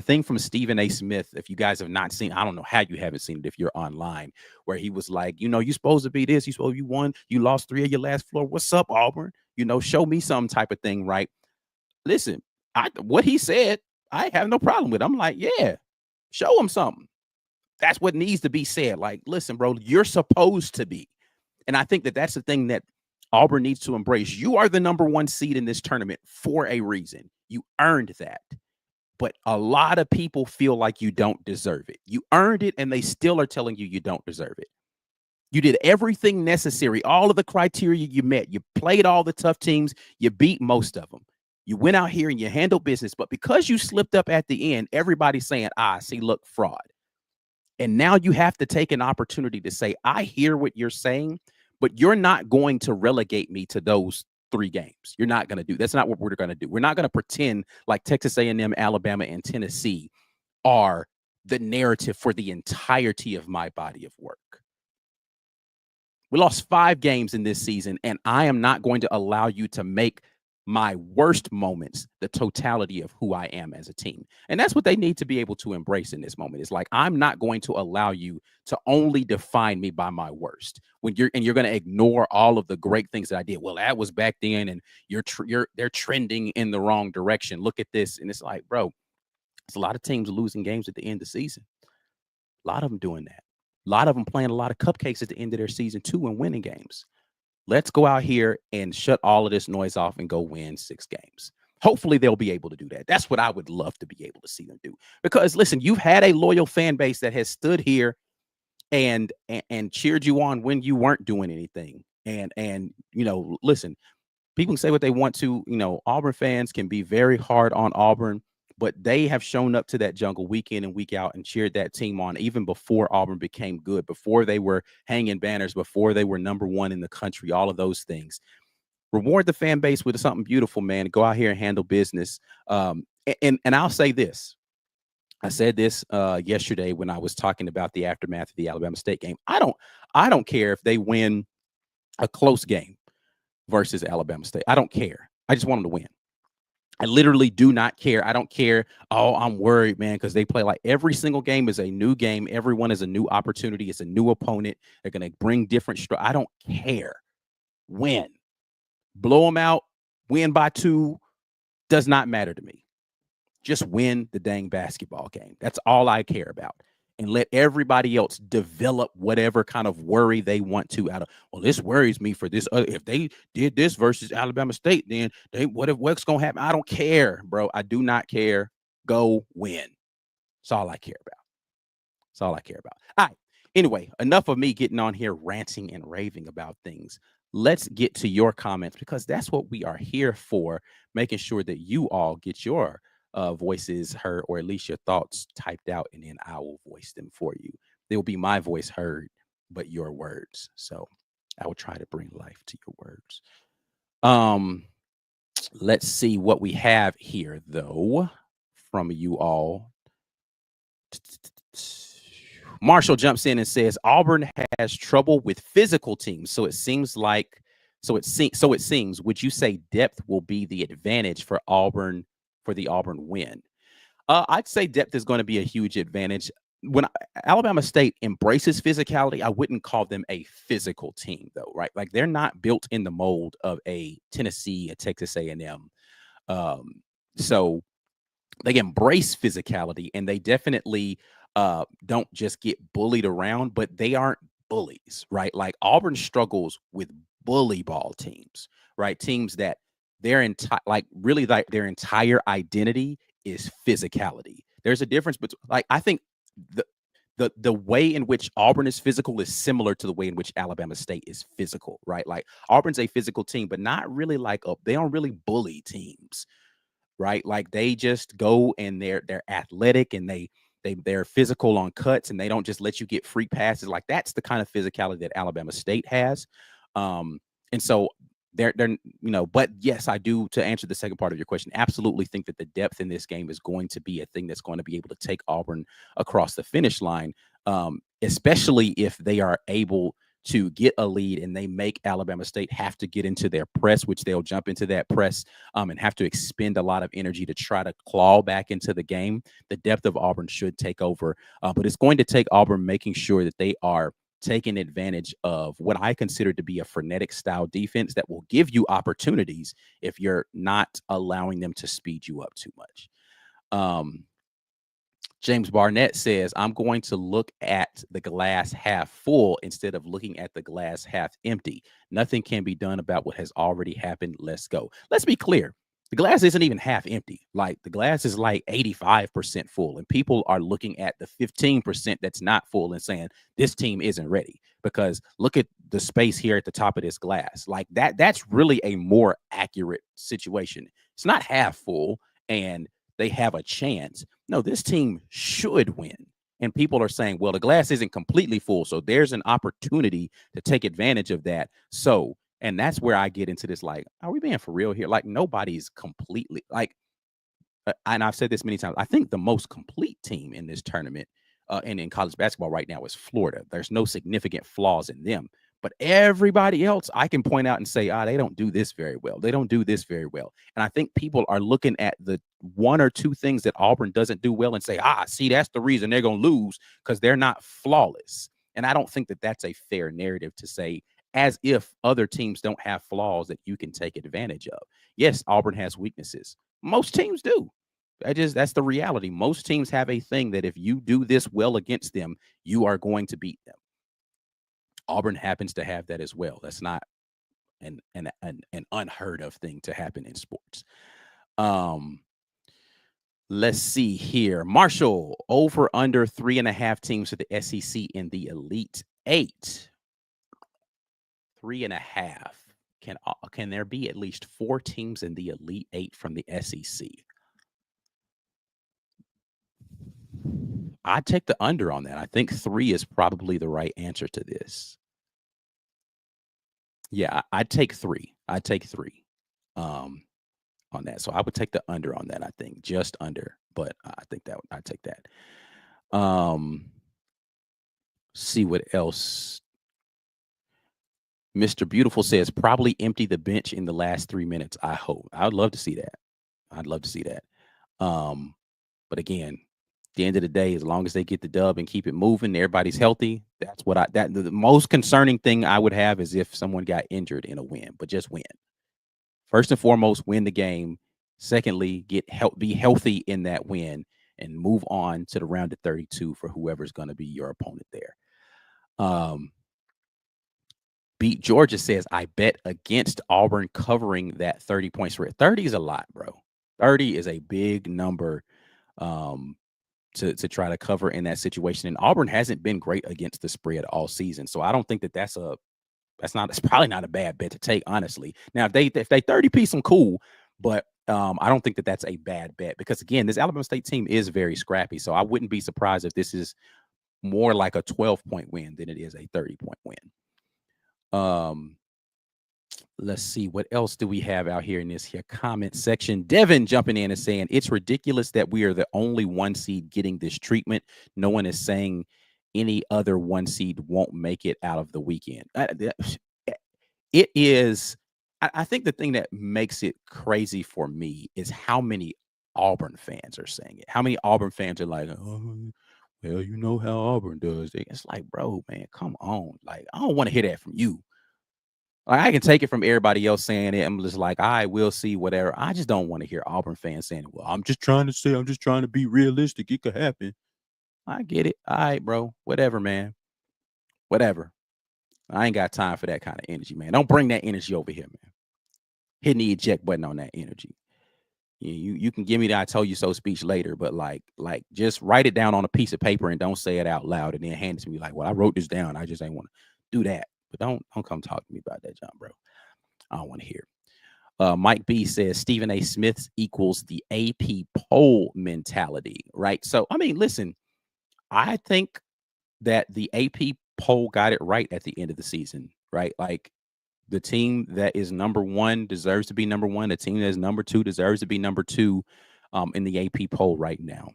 thing from Stephen A. Smith. If you guys have not seen, I don't know how you haven't seen it if you're online, where he was like, you're supposed to be this, you won, you lost 3 of your last 4. What's up, Auburn? Show me some type of thing, right? Listen, what he said, I have no problem with. I'm like, yeah, show him something. That's what needs to be said. Like, listen, bro, you're supposed to be. And I think that that's the thing that Auburn needs to embrace. You are the number 1 seed in this tournament for a reason. You earned that. But a lot of people feel like you don't deserve it. You earned it, and they still are telling you don't deserve it. You did everything necessary, all of the criteria you met. You played all the tough teams. You beat most of them. You went out here and you handled business. But because you slipped up at the end, everybody's saying, see, look, fraud. And now you have to take an opportunity to say, I hear what you're saying, but you're not going to relegate me to those 3 games. You're not going to do. That's not what we're going to do. We're not going to pretend like Texas A&M, Alabama, and Tennessee are the narrative for the entirety of my body of work. We lost 5 games in this season, and I am not going to allow you to make my worst moments the totality of who I am as a team. And that's what they need to be able to embrace in this moment. It's like, I'm not going to allow you to only define me by my worst. When you're going to ignore all of the great things that I did. Well, that was back then, and they're trending in the wrong direction. Look at this. And it's like, bro, it's a lot of teams losing games at the end of the season. A lot of them doing that. A lot of them playing a lot of cupcakes at the end of their season too and winning games. Let's go out here and shut all of this noise off and go win 6 games. Hopefully they'll be able to do that. That's what I would love to be able to see them do. Because listen, you've had a loyal fan base that has stood here and cheered you on when you weren't doing anything. And listen, people can say what they want to. Auburn fans can be very hard on Auburn, but they have shown up to that jungle week in and week out and cheered that team on even before Auburn became good, before they were hanging banners, before they were number 1 in the country, all of those things. Reward the fan base with something beautiful, man. Go out here and handle business. And I'll say this. I said this yesterday when I was talking about the aftermath of the Alabama State game. I don't care if they win a close game versus Alabama State. I don't care. I just want them to win. I literally do not care. I don't care. Oh, I'm worried, man, because they play like every single game is a new game. Everyone is a new opportunity. It's a new opponent. They're going to bring different. I don't care. Win. Blow them out. Win by 2. Does not matter to me. Just win the dang basketball game. That's all I care about. And let everybody else develop whatever kind of worry they want to out of, well, this worries me for this. If they did this versus Alabama State, then what's going to happen? I don't care, bro. I do not care. Go win. That's all I care about. That's all I care about. All right. Anyway, enough of me getting on here ranting and raving about things. Let's get to your comments because that's what we are here for, making sure that you all get your voices heard, or at least your thoughts typed out, and then I will voice them for you. They will be my voice heard, but your words. So I will try to bring life to your words. Let's see what we have here, though, from you all. Marshall jumps in and says Auburn has trouble with physical teams, so it seems. Would you say depth will be the advantage for Auburn? For the Auburn win, I'd say depth is going to be a huge advantage. When Alabama State embraces physicality, I wouldn't call them a physical team, though, right? Like they're not built in the mold of a Tennessee, a Texas A&M. So they embrace physicality, and they definitely don't just get bullied around, but they aren't bullies, right? Like Auburn struggles with bully ball teams, right? Teams that their entire identity is physicality. There's a difference between, like, I think the way in which Auburn is physical is similar to the way in which Alabama State is physical, right? Like Auburn's a physical team, but not really they don't really bully teams, right? Like they just go and they're athletic and they're physical on cuts, and they don't just let you get free passes. Like that's the kind of physicality that Alabama State has. And so they're but yes, I do, to answer the second part of your question, absolutely think that the depth in this game is going to be a thing that's going to be able to take Auburn across the finish line, especially if they are able to get a lead and they make Alabama State have to get into their press, which they'll jump into that press and have to expend a lot of energy to try to claw back into the game. The depth of Auburn should take over, but it's going to take Auburn making sure that they are taking advantage of what I consider to be a frenetic style defense that will give you opportunities if you're not allowing them to speed you up too much. James Barnett says, I'm going to look at the glass half full instead of looking at the glass half empty. Nothing can be done about what has already happened. Let's go. Let's be clear. The glass isn't even half empty. Like the glass is like 85% full, and people are looking at the 15% that's not full and saying this team isn't ready because look at the space here at the top of this glass. Like that's really a more accurate situation. It's not half full and they have a chance. No, this team should win. And people are saying, well, the glass isn't completely full. So there's an opportunity to take advantage of that. So, and that's where I get into this, like, are we being for real here? Like, nobody's completely like, and I've said this many times. I think the most complete team in this tournament and in college basketball right now is Florida. There's no significant flaws in them. But everybody else, I can point out and say, they don't do this very well. They don't do this very well. And I think people are looking at the one or two things that Auburn doesn't do well and say, see, that's the reason they're going to lose because they're not flawless. And I don't think that that's a fair narrative to say, as if other teams don't have flaws that you can take advantage of. Yes, Auburn has weaknesses. Most teams do. That's the reality. Most teams have a thing that if you do this well against them, you are going to beat them. Auburn happens to have that as well. That's not an unheard of thing to happen in sports. Let's see here. Marshall, over under 3.5 teams for the SEC in the Elite Eight. 3.5. Can there be at least 4 teams in the Elite Eight from the SEC? I'd take the under on that. I think 3 is probably the right answer to this. Yeah, I'd take 3. I'd take 3 on that. So I would take the under on that, I think. Just under. But I think that I'd take that. See what else. Mr. Beautiful says probably empty the bench in the last 3 minutes. I hope. I would love to see that. I'd love to see that. But again, at the end of the day, as long as they get the dub and keep it moving, everybody's healthy. That's what the most concerning thing I would have is if someone got injured in a win, but just win. First and foremost, win the game. Secondly, be healthy in that win and move on to the round of 32 for whoever's going to be your opponent there. Beat Georgia says, I bet against Auburn covering that 30 point spread. 30 is a lot, bro. 30 is a big number to try to cover in that situation. And Auburn hasn't been great against the spread all season. So I don't think it's probably not a bad bet to take, honestly. Now, if they 30-piece them, cool. But I don't think that's a bad bet because, again, this Alabama State team is very scrappy. So I wouldn't be surprised if this is more like a 12-point win than it is a 30-point win. Let's see, what else do we have out here in this here comment section? Devin jumping in and saying it's ridiculous that we are the only 1 seed getting this treatment. No one is saying any other 1 seed won't make it out of the weekend. It is. I think the thing that makes it crazy for me is how many Auburn fans are saying it. How many Auburn fans are like, oh, well, you know how Auburn does. It's like, bro, man, come on. Like, I don't want to hear that from you. Like, I can take it from everybody else saying it. I'm just like, I will see whatever. I just don't want to hear Auburn fans saying, well, I'm just trying to be realistic. It could happen. I get it. All right, bro. Whatever, man. Whatever. I ain't got time for that kind of energy, man. Don't bring that energy over here, man. Hit the eject button on that energy. You can give me the I told you so speech later, but like just write it down on a piece of paper and don't say it out loud and then hand it to me like, well, I wrote this down. I just ain't want to do that. But don't come talk to me about that, John, bro. I don't want to hear. Mike B says Stephen A. Smith equals the AP poll mentality, right? So, I mean, listen, I think that the AP poll got it right at the end of the season, right? Like, the team that is number 1 deserves to be number 1. The team that is number 2 deserves to be number 2 in the AP poll right now.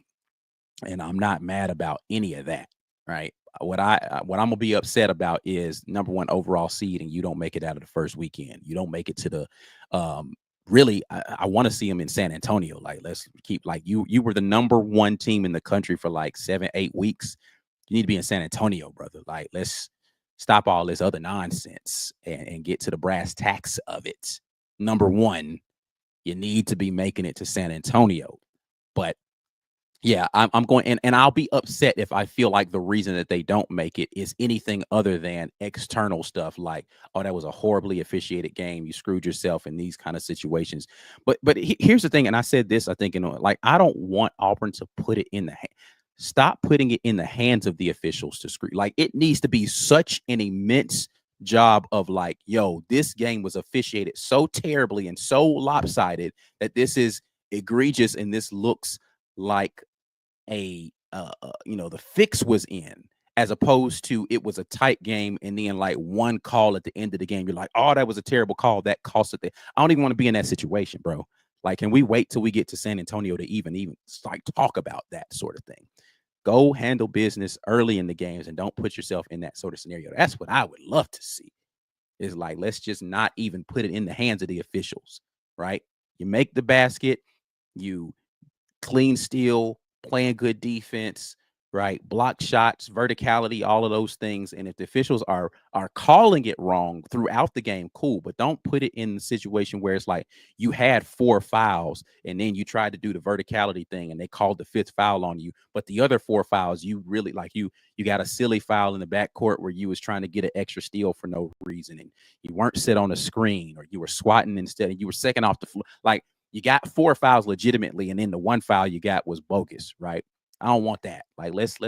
And I'm not mad about any of that, right? What I'm gonna be upset about is number 1 overall seed, and you don't make it out of the first weekend. You don't make it to the really. I want to see them in San Antonio. Like, let's keep like you were the number 1 team in the country for like 7-8 weeks. You need to be in San Antonio, brother. Like, let's stop all this other nonsense and get to the brass tacks of it. Number 1, you need to be making it to San Antonio. But yeah, I'm going, and I'll be upset if I feel like the reason that they don't make it is anything other than external stuff like, oh, that was a horribly officiated game. You screwed yourself in these kind of situations. But here's the thing, and I said this, I think, like, I don't want Auburn to put it in the stop putting it in the hands of the officials to screw. Like, it needs to be such an immense job of like, yo, this game was officiated so terribly and so lopsided that this is egregious and this looks like a the fix was in, as opposed to it was a tight game and then like one call at the end of the game, you're like, oh, that was a terrible call that cost it. I don't even want to be in that situation, bro. Like, can we wait till we get to San Antonio to even like talk about that sort of thing? Go handle business early in the games and don't put yourself in that sort of scenario. That's what I would love to see. Is like, let's just not even put it in the hands of the officials, right? You make the basket, you clean steal, playing good defense, right? Block shots, verticality, all of those things. And if the officials are calling it wrong throughout the game, cool. But don't put it in the situation where it's like you had 4 fouls and then you tried to do the verticality thing and they called the 5th foul on you. But the other 4 fouls, you really like you got a silly foul in the backcourt where you was trying to get an extra steal for no reason. And you weren't set on a screen, or you were swatting instead, and you were second off the floor. Like, you got 4 fouls legitimately, and then the 1 foul you got was bogus, right? I don't want that. Like, let's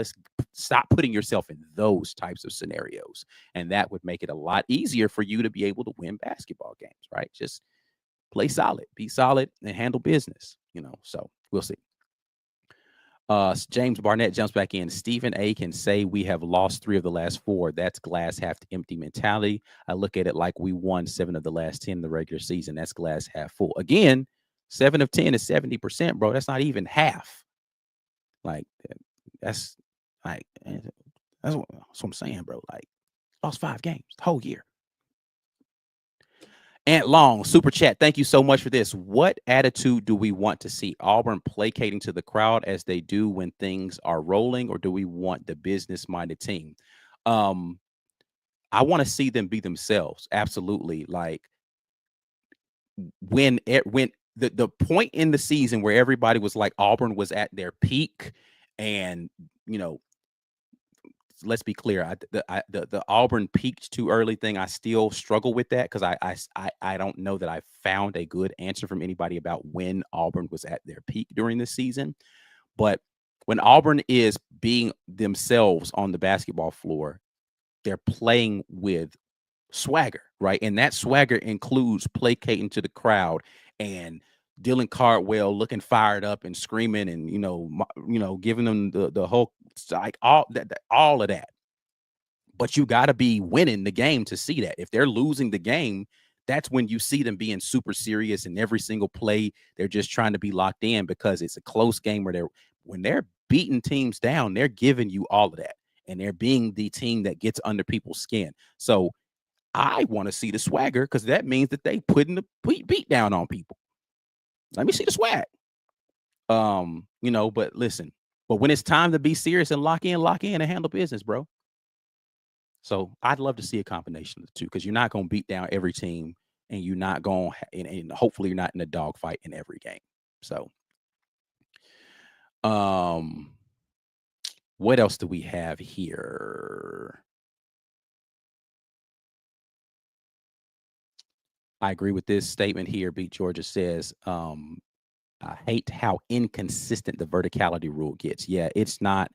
stop putting yourself in those types of scenarios, and that would make it a lot easier for you to be able to win basketball games, right? Just play solid, be solid, and handle business. So we'll see. James Barnett jumps back in. Stephen A can say we have lost 3 of the last 4. That's glass half empty mentality. I look at it like we won 7 of the last 10 in the regular season. That's glass half full. Again, 7 of 10 is 70%, bro. That's not even half. Like, that's what I'm saying, bro. Like, lost 5 games the whole year. Ant Long, super chat. Thank you so much for this. What attitude do we want to see? Auburn placating to the crowd as they do when things are rolling, or do we want the business-minded team? I want to see them be themselves. Absolutely. Like, when the point in the season where everybody was like Auburn was at their peak, and let's be clear, the Auburn peaked too early thing, I still struggle with that, because I don't know that I found a good answer from anybody about when Auburn was at their peak during this season. But when Auburn is being themselves on the basketball floor, they're playing with swagger, right? And that swagger includes placating to the crowd and Dylan Cardwell looking fired up and screaming and giving them the whole, like, all of that. But you got to be winning the game to see that. If they're losing the game, that's when you see them being super serious, and every single play they're just trying to be locked in, because it's a close game where when they're beating teams down, they're giving you all of that, and they're being the team that gets under people's skin. So I want to see the swagger, because that means that they putting the beat down on people. Let me see the swag. But listen, but when it's time to be serious and lock in and handle business, bro. So I'd love to see a combination of the two, because you're not going to beat down every team, and you're not going, and hopefully you're not in a dogfight in every game. So, what else do we have here? I agree with this statement here. Beat Georgia says, I hate how inconsistent the verticality rule gets. Yeah, it's not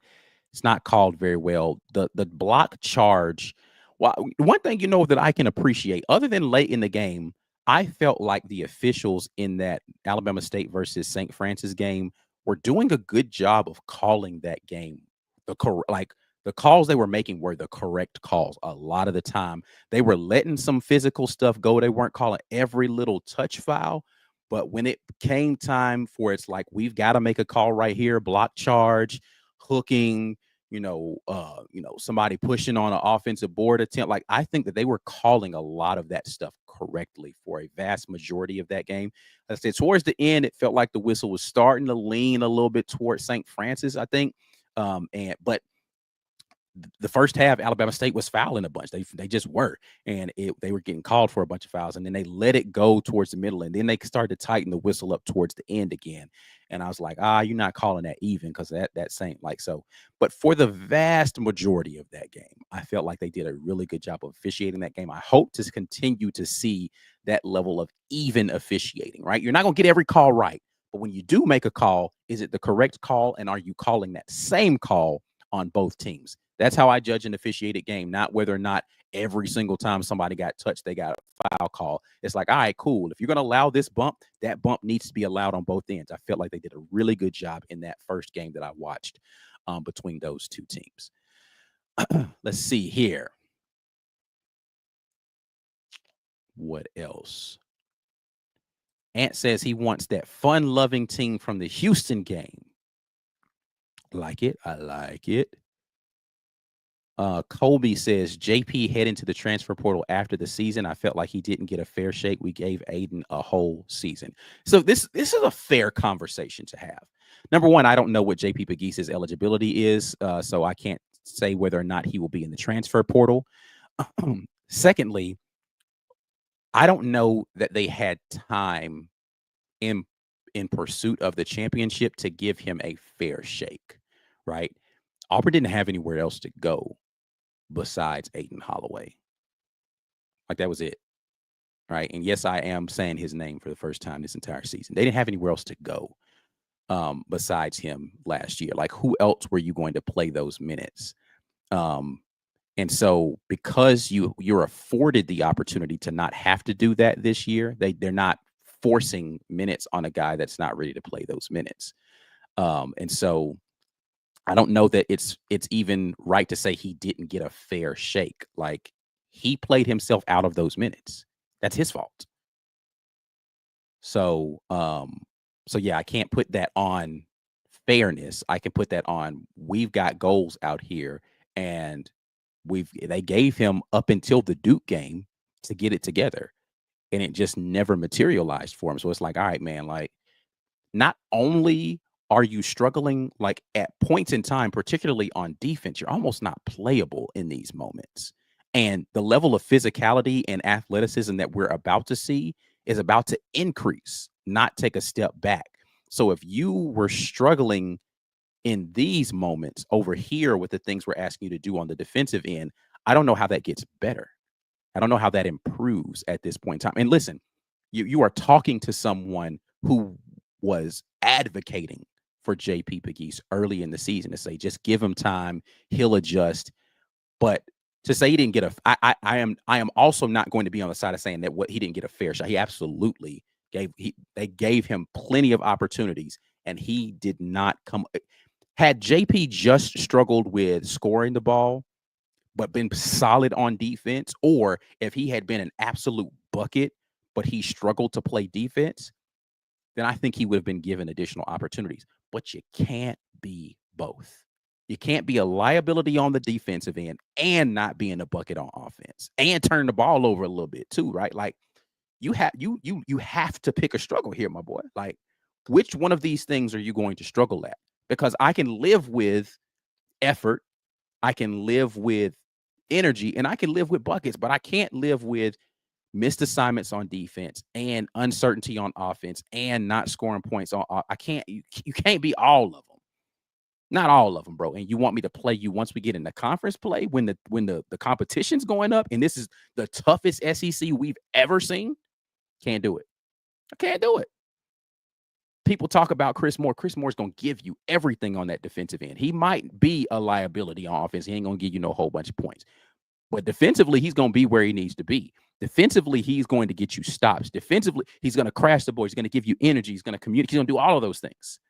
called very well. The block charge. Well, one thing that I can appreciate, other than late in the game, I felt like the officials in that Alabama State versus St. Francis game were doing a good job of calling that game. The calls they were making were the correct calls. A lot of the time, they were letting some physical stuff go. They weren't calling every little touch foul. But when it came time for, it's like, we've got to make a call right here, block charge, hooking, somebody pushing on an offensive board attempt. Like, I think that they were calling a lot of that stuff correctly for a vast majority of that game. I said, towards the end, it felt like the whistle was starting to lean a little bit towards St. Francis, I think. But the first half, Alabama State was fouling a bunch. They just were, and they were getting called for a bunch of fouls, and then they let it go towards the middle, and then they started to tighten the whistle up towards the end again. And I was like, you're not calling that even, because that same, like, so. But for the vast majority of that game, I felt like they did a really good job of officiating that game. I hope to continue to see that level of even officiating, right? You're not going to get every call right, but when you do make a call, is it the correct call, and are you calling that same call on both teams? That's how I judge an officiated game, not whether or not every single time somebody got touched, they got a foul call. It's like, all right, cool. If you're going to allow this bump, that bump needs to be allowed on both ends. I felt like they did a really good job in that first game that I watched. between those two teams. Let's see here. What else? Ant says he wants that fun-loving team from the Houston game. Like it. I like it. Colby says JP head into the transfer portal after the season. I felt like he didn't get a fair shake. We gave Aiden a whole season. So this is a fair conversation to have. Number one, I don't know what JP Pegues's eligibility is, so I can't say whether or not he will be in the transfer portal. Secondly, I don't know that they had time in pursuit of the championship to give him a fair shake, right? Auburn didn't have anywhere else to go besides Aiden Holloway. Like, that was it, right? And yes, I am saying his name for the first time this entire season. They didn't have anywhere else to go besides him last year. Like, who else were you going to play those minutes? And so because you're afforded the opportunity to not have to do that this year, they're not forcing minutes on a guy that's not ready to play those minutes. And so I don't know that it's even right to say he didn't get a fair shake. Like, he played himself out of those minutes. That's his fault. So yeah, I can't put that on fairness. I can put that on we've got goals out here, and they gave him up until the Duke game to get it together, and it just never materialized for him. So it's like, all right, man, like, not only are you struggling, like, at points in time, particularly on defense, you're almost not playable in these moments. And the level of physicality and athleticism that we're about to see is about to increase, not take a step back. So if you were struggling in these moments over here with the things we're asking you to do on the defensive end, I don't know how that gets better. I don't know how that improves at this point in time. And listen, you are talking to someone who was advocating for JP Pegues early in the season to say, just give him time, he'll adjust. But to say he didn't get I am also not going to be on the side of saying that he didn't get a fair shot. He absolutely they gave him plenty of opportunities, and he did not come. Had JP just struggled with scoring the ball, but been solid on defense, or if he had been an absolute bucket, but he struggled to play defense, then I think he would have been given additional opportunities. But you can't be both. You can't be a liability on the defensive end and not being a bucket on offense and turn the ball over a little bit too, right? Like, you have to pick a struggle here, my boy. Like, which one of these things are you going to struggle at? Because I can live with effort, I can live with energy, and I can live with buckets, but I can't live with missed assignments on defense and uncertainty on offense and not scoring points on. I can't. You can't be all of them. Not all of them, bro. And you want me to play you once we get in the conference play when the competition's going up, and this is the toughest SEC we've ever seen? Can't do it. I can't do it. People talk about Chris Moore. Chris Moore's going to give you everything on that defensive end. He might be a liability on offense. He ain't going to give you no whole bunch of points. But defensively, he's going to be where he needs to be. Defensively, he's going to get you stops. Defensively, he's going to crash the board. He's going to give you energy. He's going to communicate. He's going to do all of those things.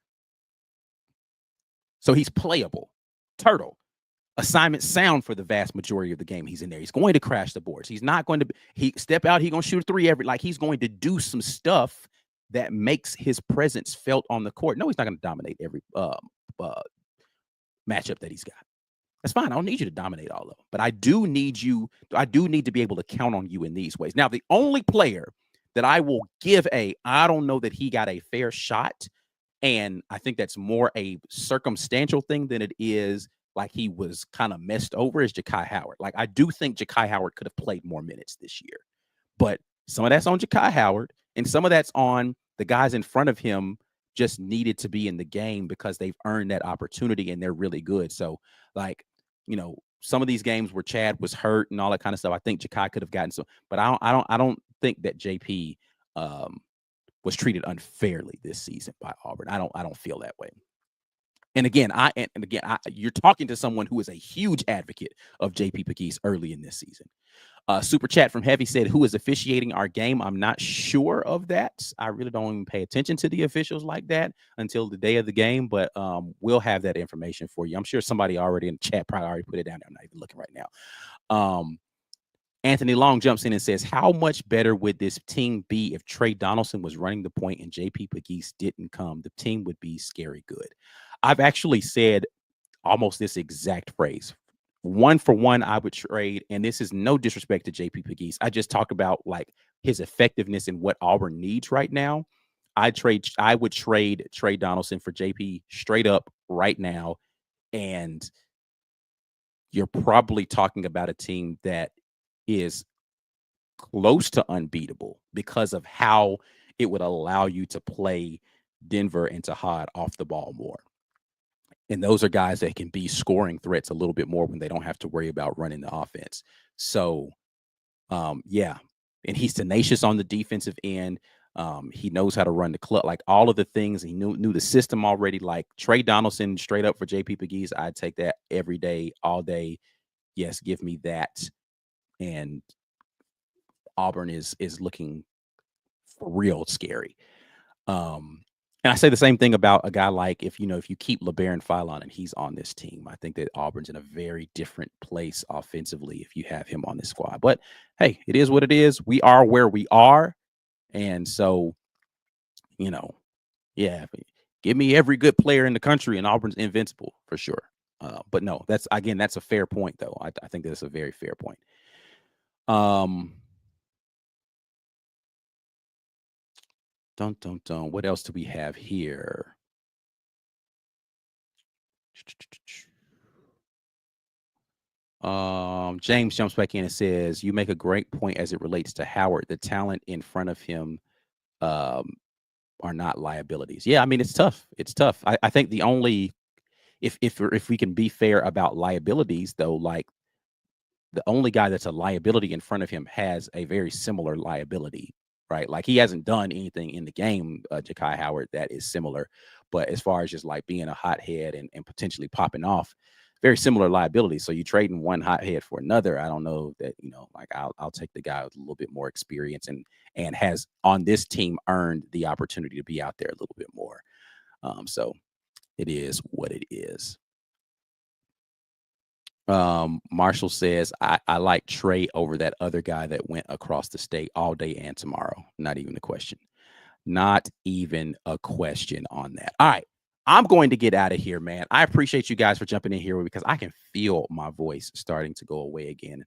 So he's playable. Turtle. Assignment sound for the vast majority of the game he's in there. He's going to crash the boards. He's not going to step out. He's going to shoot a three he's going to do some stuff that makes his presence felt on the court. No, he's not going to dominate every matchup that he's got. That's fine. I don't need you to dominate all of them. But I do need to be able to count on you in these ways. Now, the only player that I will give I don't know that he got a fair shot, and I think that's more a circumstantial thing than it is like he was kind of messed over, is Ja'Kai Howard. Like, I do think Ja'Kai Howard could have played more minutes this year. But some of that's on Ja'Kai Howard, and some of that's on the guys in front of him just needed to be in the game because they've earned that opportunity and they're really good. So, like, some of these games where Chad was hurt and all that kind of stuff, I think Ja'Kai could have gotten some, but I don't think that JP was treated unfairly this season by Auburn. I don't feel that way. And again, you're talking to someone who is a huge advocate of JP Pegues early in this season. Super chat from Heavy said, "Who is officiating our game?" I'm not sure of that. I really don't even pay attention to the officials like that until the day of the game, but we'll have that information for you. I'm sure somebody already in the chat probably already put it down there. I'm not even looking right now. Anthony Long jumps in and says, "How much better would this team be if Trey Donaldson was running the point and JP Pegues didn't come? The team would be scary good." I've actually said almost this exact phrase. 1 for 1, I would trade, and this is no disrespect to JP Pegues. I just talk about like his effectiveness and what Auburn needs right now. I would trade Trey Donaldson for JP straight up right now, and you're probably talking about a team that is close to unbeatable because of how it would allow you to play Denver and Tahad off the ball more. And those are guys that can be scoring threats a little bit more when they don't have to worry about running the offense. So, yeah. And he's tenacious on the defensive end. He knows how to run the club, like all of the things. He knew the system already. Like Trey Donaldson straight up for JP Pegues, I'd take that every day, all day. Yes, give me that. And Auburn is looking for real scary. And I say the same thing about a guy like if you keep LeBaron Philon and he's on this team, I think that Auburn's in a very different place offensively if you have him on this squad. But hey, it is what it is. We are where we are. And so, yeah, give me every good player in the country and Auburn's invincible for sure. But no, that's a fair point, though. I think that's a very fair point. What else do we have here? James jumps back in and says, "You make a great point as it relates to Howard. The talent in front of him are not liabilities." Yeah, I mean, it's tough. It's tough. I think the only if we can be fair about liabilities, though, like the only guy that's a liability in front of him has a very similar liability, right? Like he hasn't done anything in the game, Ja'Kai Howard, that is similar. But as far as just like being a hothead and potentially popping off, very similar liability. So you trading one hothead for another. I don't know that, like I'll take the guy with a little bit more experience and has on this team earned the opportunity to be out there a little bit more. So it is what it is. Marshall says, I like Trey over that other guy that went across the state all day and tomorrow. Not even a question. Not even a question on that. All right. I'm going to get out of here, man. I appreciate you guys for jumping in here because I can feel my voice starting to go away again.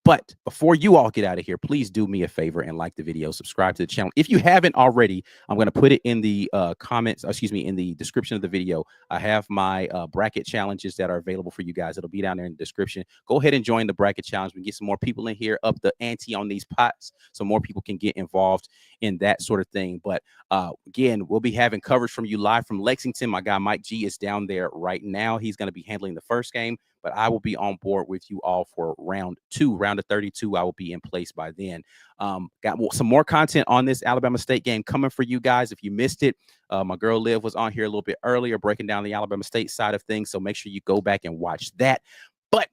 But before you all get out of here, please do me a favor and like the video, subscribe to the channel. If you haven't already, I'm going to put it in the in the description of the video. I have my bracket challenges that are available for you guys. It'll be down there in the description. Go ahead and join the bracket challenge. We can get some more people in here, up the ante on these pots so more people can get involved in that sort of thing. But again, we'll be having coverage from you live from Lexington. My guy Mike G is down there right now. He's going to be handling the first game, but I will be on board with you all for round of 32. I will be in place by then. Got some more content on this Alabama State game coming for you guys. If you missed it, my girl Liv was on here a little bit earlier breaking down the Alabama State side of things. So make sure you go back and watch that. But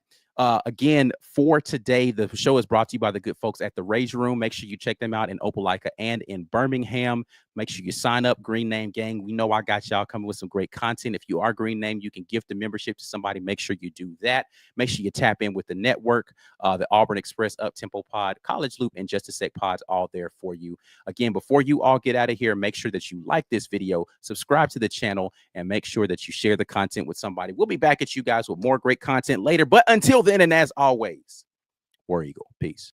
again, for today, the show is brought to you by the good folks at the Rage Room. Make sure you check them out in Opelika and in Birmingham. Make sure you sign up, Green Name Gang. We know I got y'all coming with some great content. If you are Green Name, you can gift a membership to somebody. Make sure you do that. Make sure you tap in with the network, the Auburn Express, Up-Tempo Pod, College Loop, and Just a Sec Pods, all there for you. Again, before you all get out of here, make sure that you like this video, subscribe to the channel, and make sure that you share the content with somebody. We'll be back at you guys with more great content later. But until then, and as always, War Eagle. Peace.